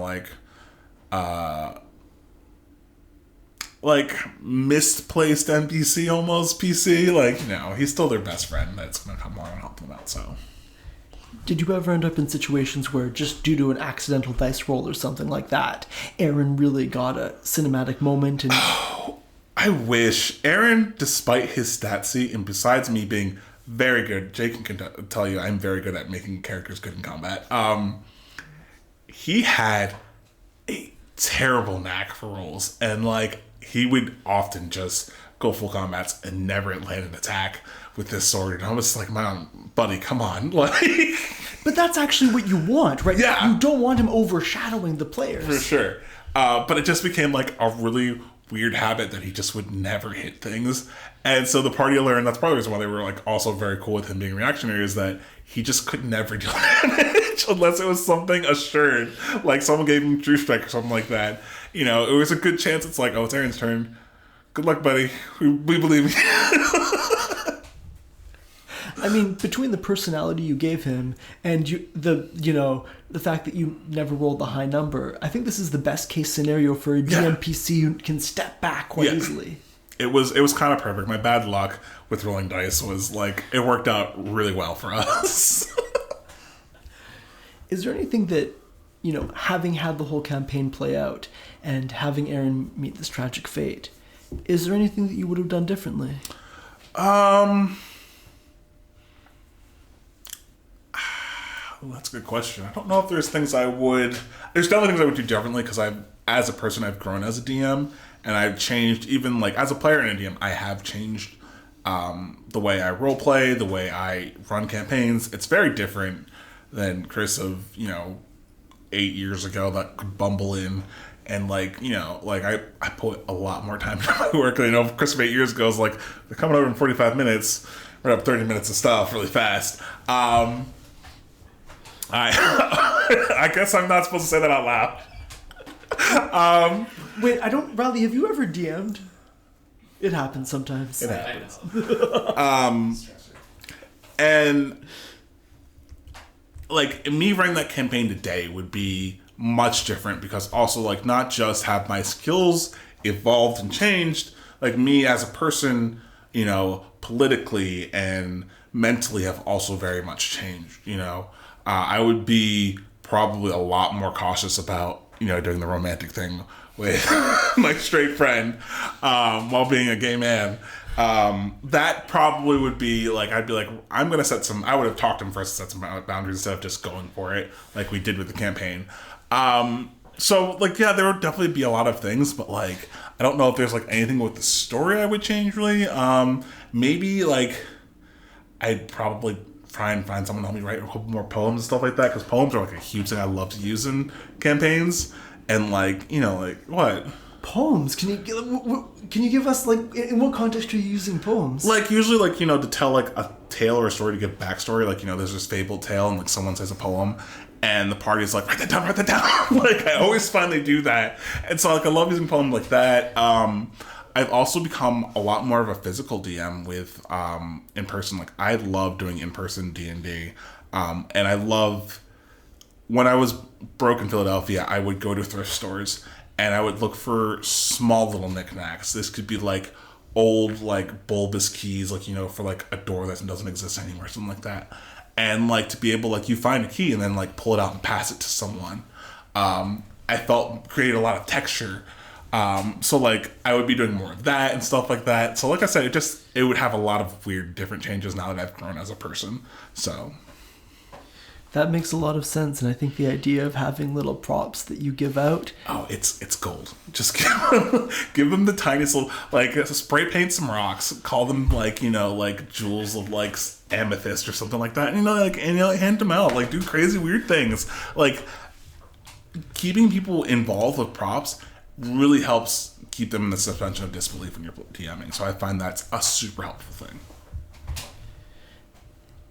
like misplaced NPC almost, PC. Like, you know, he's still their best friend that's going to come along and help them out, so... Did you ever end up in situations where, just due to an accidental dice roll or something like that, Aaron really got a cinematic moment and... I wish. Aaron, despite his stat sheet, and besides me being very good, Jake can tell you I'm very good at making characters good in combat, he had a terrible knack for rolls. And, like, he would often just go full combats and never land an attack with this sword. And I was like, man, buddy, come on. Like... But that's actually what you want, right? Yeah. You don't want him overshadowing the players. For sure. But it just became, like, a really... weird habit that he just would never hit things. And so the party learned, that's probably the reason why they were like also very cool with him being reactionary, is that he just could never do damage unless it was something assured, like someone gave him true strike or something like that. You know, it was a good chance. It's like, oh, it's Aaron's turn, good luck, buddy, we believe in you. I mean, between the personality you gave him and the fact that you never rolled the high number, I think this is the best case scenario for a DMPC who can step back quite easily. It was kind of perfect. My bad luck with rolling dice was like, it worked out really well for us. Is there anything that, you know, having had the whole campaign play out and having Aaron meet this tragic fate, is there anything that you would have done differently? That's a good question. I don't know if there's things I would... There's definitely things I would do differently because as a person, I've grown as a DM and I've changed, even like as a player and a DM, I have changed the way I roleplay, the way I run campaigns. It's very different than Chris of, 8 years ago that could bumble in and I put a lot more time into my work. Chris of 8 years ago was like, they're coming over in 45 minutes. We're up 30 minutes of stuff really fast. I guess I'm not supposed to say that out loud. Wait, Riley, have you ever DM'd? It happens sometimes. It happens. And like me running that campaign today would be much different because also like not just have my skills evolved and changed, like me as a person, politically and mentally have also very much changed, I would be probably a lot more cautious about, doing the romantic thing with my straight friend while being a gay man, that probably would be like, I'd be like, I would have talked to him first to set some boundaries instead of just going for it like we did with the campaign. So like, yeah, there would definitely be a lot of things, but like, I don't know if there's like anything with the story I would change really. Maybe like, I'd probably try and find someone to help me write a couple more poems and stuff like that, because poems are like a huge thing I love to use in campaigns. And like, you know, like what? Poems? Can you give us, like, in what context are you using poems? Like usually, like, you know, to tell like a tale or a story, to give backstory. Like, you know, there's this fabled tale and like someone says a poem and the party's like, write that down. Like, I always find they do that. And so like, I love using poems like that. I've also become a lot more of a physical DM with in person. Like, I love doing in-person D&D. And I love, when I was broke in Philadelphia, I would go to thrift stores and I would look for small little knickknacks. This could be like old, like bulbous keys, like, you know, for like a door that doesn't exist anymore, something like that. And like, to be able, like, you find a key and then like pull it out and pass it to someone. I felt created a lot of texture. So like, I would be doing more of that and stuff like that. So like I said, it would have a lot of weird different changes now that I've grown as a person. So that makes a lot of sense, and I think the idea of having little props that you give out... Oh, it's gold. Just give them the tiniest little... Like, spray paint some rocks, call them, like, you know, like, jewels of, like, amethyst or something like that, and, you know, like, and, you know, hand them out. Like, do crazy, weird things. Like, keeping people involved with props really helps keep them in the suspension of disbelief when you're DMing. So I find that's a super helpful thing.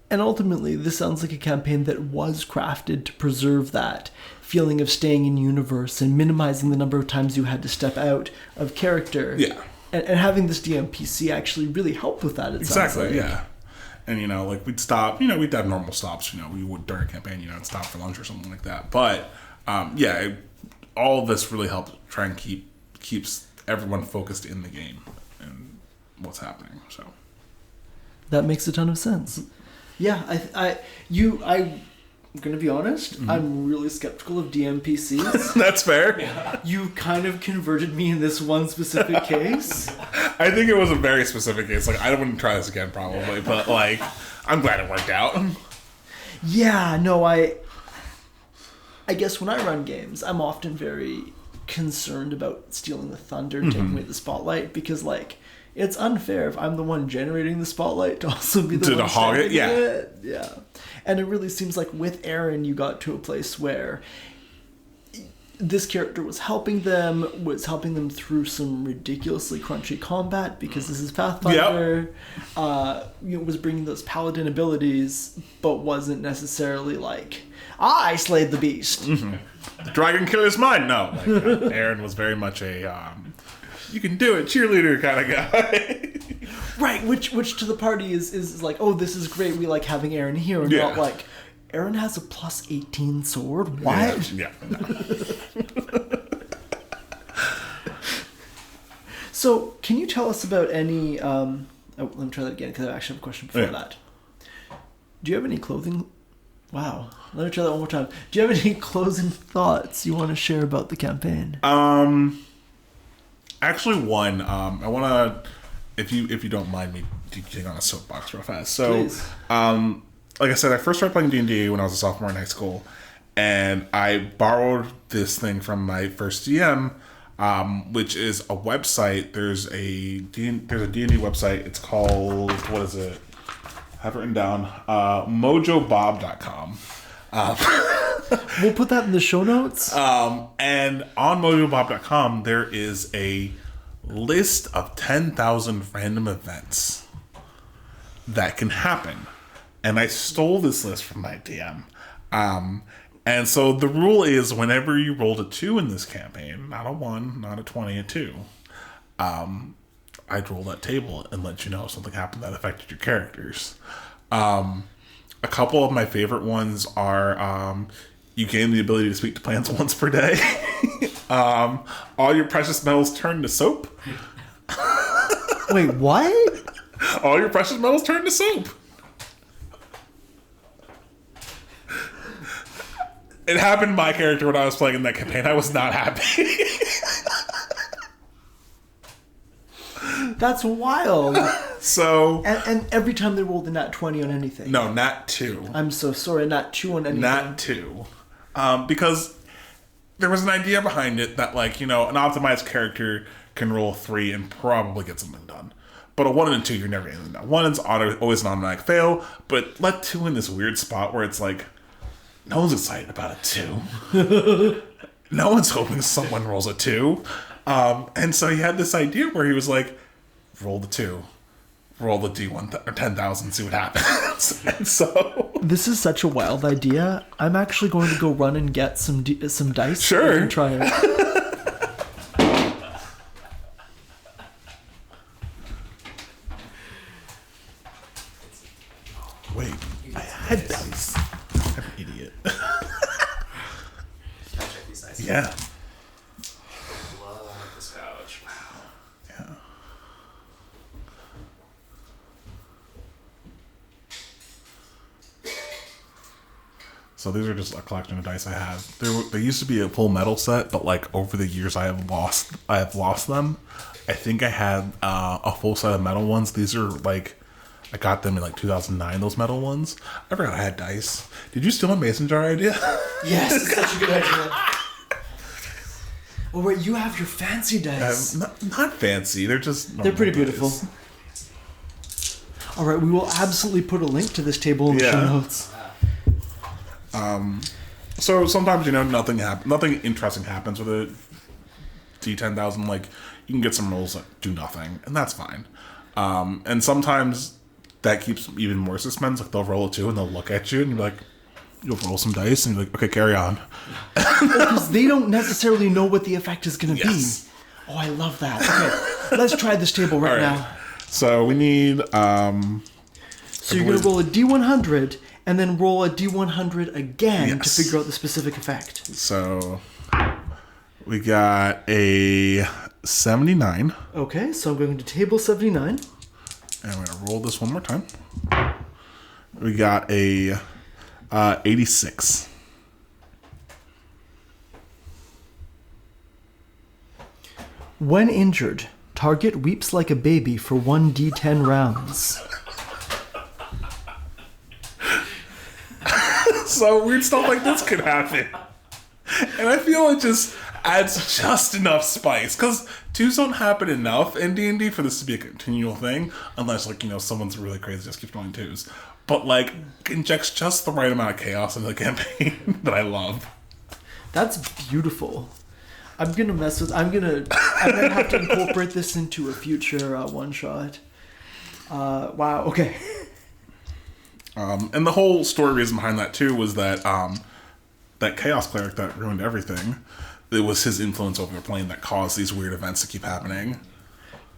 And ultimately, this sounds like a campaign that was crafted to preserve that feeling of staying in universe and minimizing the number of times you had to step out of character. Yeah. And having this DMPC actually really helped with that, Exactly, sounds like. Yeah. And, you know, like, we'd stop, you know, we'd have normal stops, you know, we would during a campaign, you know, and stop for lunch or something like that. But, all of this really helped try and keeps everyone focused in the game and what's happening, so. That makes a ton of sense. Yeah, I'm gonna be honest. Mm-hmm. I'm really skeptical of DMPCs. That's fair. Yeah. You kind of converted me in this one specific case. I think it was a very specific case. Like, I wouldn't try this again probably, but like, I'm glad it worked out. Yeah, no, I guess when I run games, I'm often very concerned about stealing the thunder, mm-hmm. taking away the spotlight, because like, it's unfair if I'm the one generating the spotlight to also be the one to hog it. Yeah. It. Yeah. And it really seems like with Aaron, you got to a place where this character was helping them through some ridiculously crunchy combat, because this is Pathfinder. Yep. Was bringing those paladin abilities, but wasn't necessarily like, I slayed the beast. Mm-hmm. The dragon killer's mine. No. Like, Aaron was very much a... you can do it, cheerleader kind of guy. Right, which to the party is like, oh, this is great, we like having Aaron here, and not like, Aaron has a plus 18 sword? What? Yeah. So, can you tell us about any... let me try that again, because I actually have a question before that. Do you have any clothing... Wow. Let me try that one more time. Do you have any closing thoughts you want to share about the campaign? Actually, one. I want to, if you don't mind me getting on a soapbox real fast. So, please. Like I said, I first started playing D&D when I was a sophomore in high school, and I borrowed this thing from my first DM, which is a website. There's a D&D website. It's called, what is it? I have it written down. mojobob.com. We'll put that in the show notes. And on mojobob.com, there is a list of 10,000 random events that can happen. And I stole this list from my DM. And so the rule is, whenever you rolled a 2 in this campaign, not a 1, not a 20, a 2, I'd roll that table and let you know if something happened that affected your characters. A couple of my favorite ones are you gain the ability to speak to plants once per day. All your precious metals turn to soap. Wait, what? All your precious metals turn to soap. It happened to my character when I was playing in that campaign. I was not happy. That's wild. So and every time they rolled a nat 20 on anything. no, nat 2. I'm so sorry, nat 2 on anything. Nat 2. Because there was an idea behind it that, like, you know, an optimized character can roll 3 and probably get something done. But a 1 and a 2, you're never getting done. 1 is always an automatic fail, but let 2 in this weird spot where it's like, no one's excited about a 2. No one's hoping someone rolls a 2. And so he had this idea where he was like, roll the 2. Roll the D1 or 10,000, see what happens. And so this is such a wild idea. I'm actually going to go run and get some dice. Sure. And try it. wait, I had dice. I'm an idiot. Can I check these dice? Yeah. Love this couch. Wow. Yeah. So these are just a collection of dice I have. There used to be a full metal set, but like over the years I have lost them. I think I had a full set of metal ones. These are like, I got them in like 2009. Those metal ones. I forgot I had dice. Did you steal my mason jar idea? Yes, it's such a good idea. Oh wait, you have your fancy dice. Not fancy. They're just. They're pretty dice. beautiful. All right, we will absolutely put a link to this table in the show notes. So sometimes, you know, nothing interesting happens with a D10,000. Like, you can get some rolls that do nothing, and that's fine. And sometimes that keeps even more suspense. Like, they'll roll a 2 and they'll look at you and you're like, you'll roll some dice and you're like, okay, carry on. Because they don't necessarily know what the effect is going to Yes. be. Oh, I love that. Okay, let's try this table right now. So we need. So you're going to roll a D100 and then roll a D100 again to Yes. to figure out the specific effect. So we got a 79. Okay, so I'm going to table 79. And I'm going to roll this one more time. We got a 86. When injured, target weeps like a baby for 1d10 rounds. So weird stuff like this could happen. And I feel it just adds just enough spice. Because 2s don't happen enough in D&D for this to be a continual thing. Unless, like, you know, someone's really crazy, just keeps rolling 2s. But, like, injects just the right amount of chaos into the campaign that I love. That's beautiful. I'm gonna have to incorporate this into a future one shot. Wow. Okay. And the whole story reason behind that too was that that chaos cleric that ruined everything. It was his influence over the plane that caused these weird events to keep happening.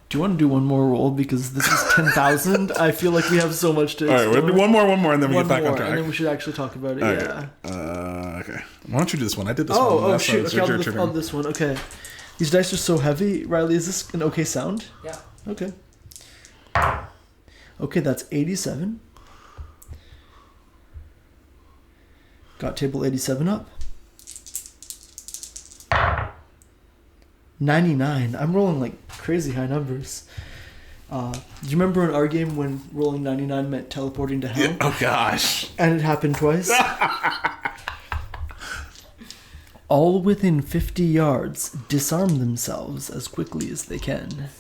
Do you want to do one more roll because this is 10,000? I feel like we have so much to. All right, we'll do one more, and then we One get back more, on track. and then we should actually talk about it. All Yeah. right. Okay. Why don't you do this one? I did this one. Oh last shoot! time. Okay, It's your turn. on this one. Okay, these dice are so heavy. Riley, is this an okay sound? Yeah. Okay. Okay, that's 87. Got table 87 up. 99. I'm rolling like crazy high numbers. Do you remember in our game when rolling 99 meant teleporting to hell? Yeah. Oh gosh. And it happened twice? All within 50 yards disarm themselves as quickly as they can.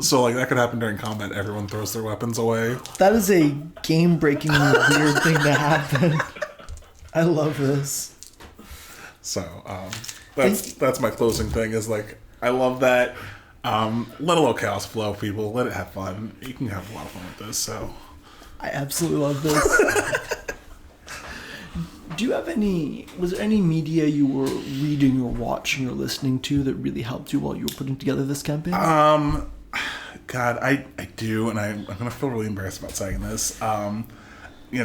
So like that could happen during combat. Everyone throws their weapons away. That is a game-breaking weird thing to happen. I love this. So that's my closing thing. Is like I love that. Let a little chaos flow, people. Let it have fun. You can have a lot of fun with this. So I absolutely love this. Do you have was there any media you were reading or watching or listening to that really helped you while you were putting together this campaign? God, I do, and I'm gonna feel really embarrassed about saying this.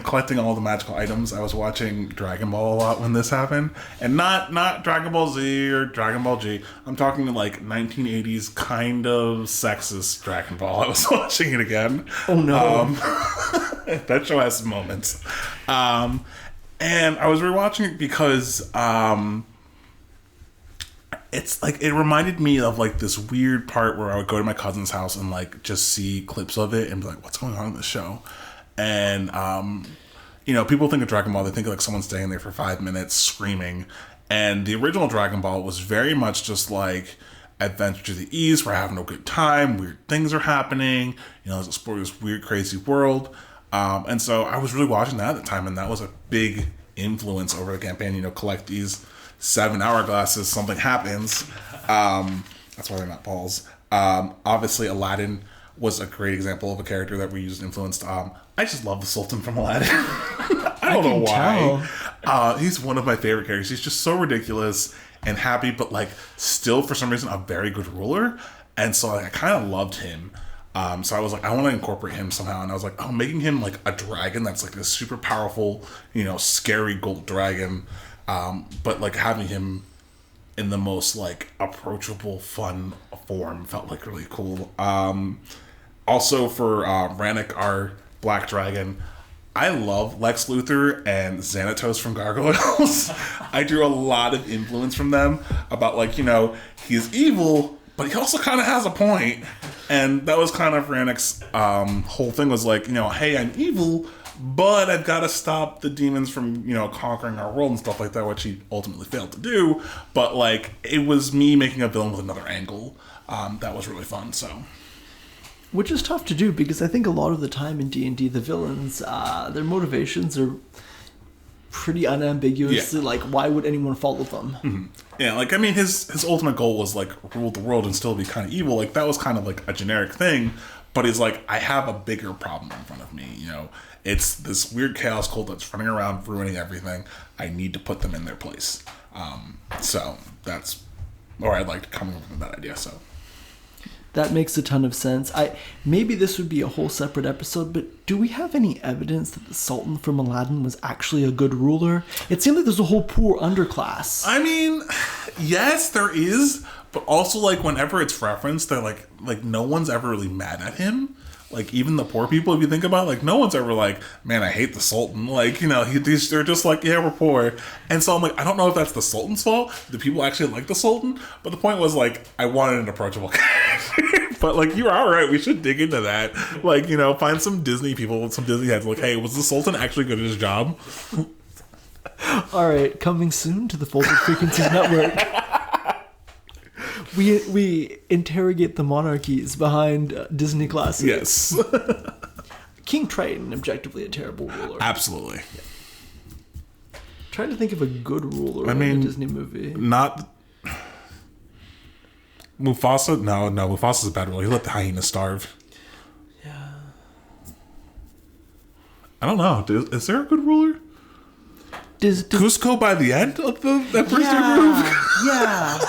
Collecting all the magical items. I was watching Dragon Ball a lot when this happened, and not Dragon Ball Z or Dragon Ball G. I'm talking like 1980s kind of sexist Dragon Ball. I was watching it again. Oh no! That show has some moments, and I was rewatching it because it's like, it reminded me of like this weird part where I would go to my cousin's house and like just see clips of it and be like, what's going on in this show? And, you know, people think of Dragon Ball, they think of like someone staying there for 5 minutes screaming. And the original Dragon Ball was very much just like adventure to the east. We're having a good time. Weird things are happening. You know, let's explore this weird, crazy world. And so I was really watching that at the time, and that was a big influence over the campaign. You know, collect these 7 hourglasses, something happens. That's why they're not balls. Obviously, Aladdin was a great example of a character that we used and influenced. I just love the Sultan from Aladdin. I don't know why. He's one of my favorite characters. He's just so ridiculous and happy, but like still for some reason a very good ruler. And so like, I kind of loved him. So I was like, I want to incorporate him somehow. And I was like, oh, making him like a dragon that's like this super powerful, you know, scary gold dragon. But like having him in the most like approachable, fun form felt like really cool. Also for Rannick, our black dragon, I love Lex Luthor and Xanatos from Gargoyles. I drew a lot of influence from them about like, you know, he's evil, but he also kind of has a point. And that was kind of Rannick's whole thing was like, you know, hey, I'm evil, but I've got to stop the demons from, you know, conquering our world and stuff like that, which he ultimately failed to do. But like, it was me making a villain with another angle. That was really fun, so... Which is tough to do because I think a lot of the time in D&D, the villains, their motivations are pretty unambiguously like, why would anyone follow them? Mm-hmm. Yeah, like, I mean, his ultimate goal was, like, rule the world and still be kind of evil. Like, that was kind of, like, a generic thing. But he's like, I have a bigger problem in front of me, you know? It's this weird chaos cult that's running around ruining everything. I need to put them in their place. So that's... Or I liked coming up with that idea, so... That makes a ton of sense. Maybe this would be a whole separate episode, but do we have any evidence that the Sultan from Aladdin was actually a good ruler? It seems like there's a whole poor underclass. I mean, yes, there is, but also like whenever it's referenced, they're like no one's ever really mad at him. Like even the poor people, if you think about it, like no one's ever like, man, I hate the Sultan. Like, you know, they're just like, yeah, we're poor. And so I'm like, I don't know if that's the Sultan's fault. Do people actually like the Sultan? But the point was like, I wanted an approachable character. But like, you're all right. We should dig into that. Like, you know, find some Disney people with some Disney heads. Like, hey, was the Sultan actually good at his job? All right, coming soon to the Folded Frequencies Network. We interrogate the monarchies behind Disney classics. Yes. King Triton, objectively a terrible ruler. Absolutely. Yeah. Trying to think of a good ruler in a Disney movie. Not... Mufasa? No, Mufasa's a bad ruler. He let the hyena starve. Yeah. I don't know. Is there a good ruler? Does Cusco by the end of that first movie? Yeah.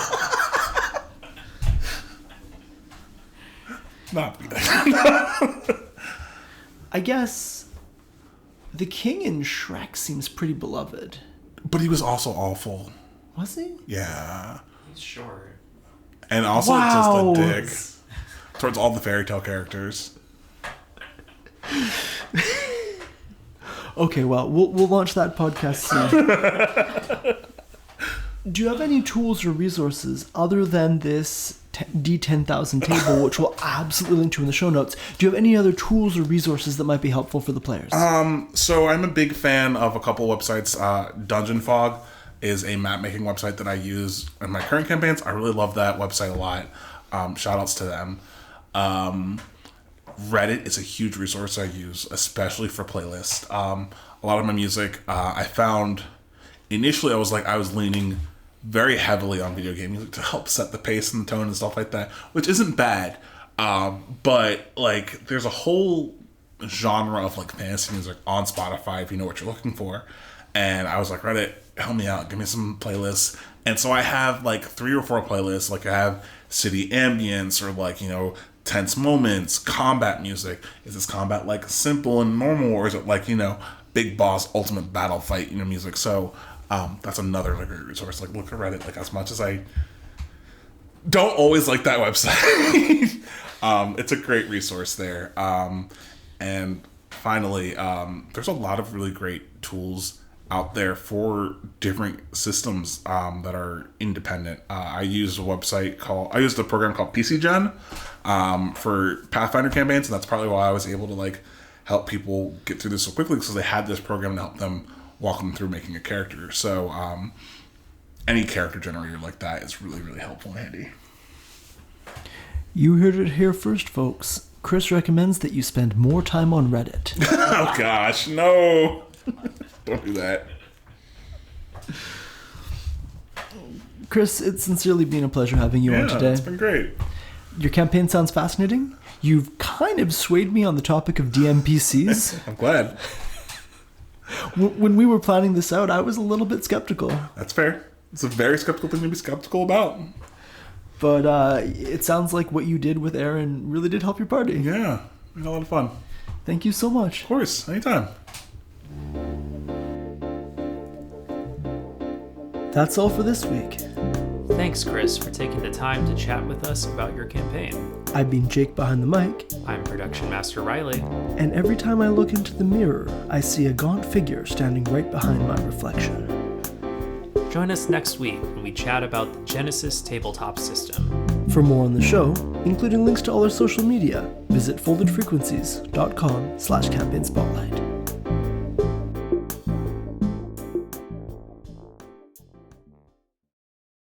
Not good. I guess the king in Shrek seems pretty beloved. But he was also awful. Was he? Yeah. He's short. And also just a dick towards all the fairy tale characters. Okay, well, we'll launch that podcast soon. Do you have any tools or resources other than this D10,000 table, which we'll absolutely link to in the show notes? Do you have any other tools or resources that might be helpful for the players? So I'm a big fan of a couple websites. Dungeon Fog is a map making website that I use in my current campaigns. I really love that website a lot. Shout outs to them. Reddit is a huge resource I use, especially for playlists. A lot of my music, I found initially I was leaning very heavily on video game music to help set the pace and the tone and stuff like that, which isn't bad. But like there's a whole genre of like fantasy music on Spotify if you know what you're looking for. And I was like, Reddit, help me out, give me some playlists. And so I have like 3 or 4 playlists. Like I have city ambience or like, you know, tense moments, combat music. Is this combat like simple and normal, or is it like, you know, big boss ultimate battle fight, you know, music? So that's another like great resource. Like look at Reddit. Like as much as I don't always like that website, it's a great resource there. And finally, there's a lot of really great tools out there for different systems that are independent. I use a program called PCGen for Pathfinder campaigns, and that's probably why I was able to like help people get through this so quickly, because they had this program to help them walk them through making a character. So any character generator like that is really, really helpful and handy. You heard it here first, folks. Chris recommends that you spend more time on Reddit. Oh gosh, no. Don't do that. Chris, it's sincerely been a pleasure having you on today. It's been great. Your campaign sounds fascinating. You've kind of swayed me on the topic of DMPCs. I'm glad. When we were planning this out, I was a little bit skeptical. That's fair. It's a very skeptical thing to be skeptical about. But it sounds like what you did with Aaron really did help your party. Yeah, we had a lot of fun. Thank you so much. Of course, anytime. That's all for this week. Thanks, Chris, for taking the time to chat with us about your campaign. I've been Jake behind the mic. I'm Production Master Riley. And every time I look into the mirror, I see a gaunt figure standing right behind my reflection. Join us next week when we chat about the Genesis tabletop system. For more on the show, including links to all our social media, visit foldedfrequencies.com/campaignspotlight.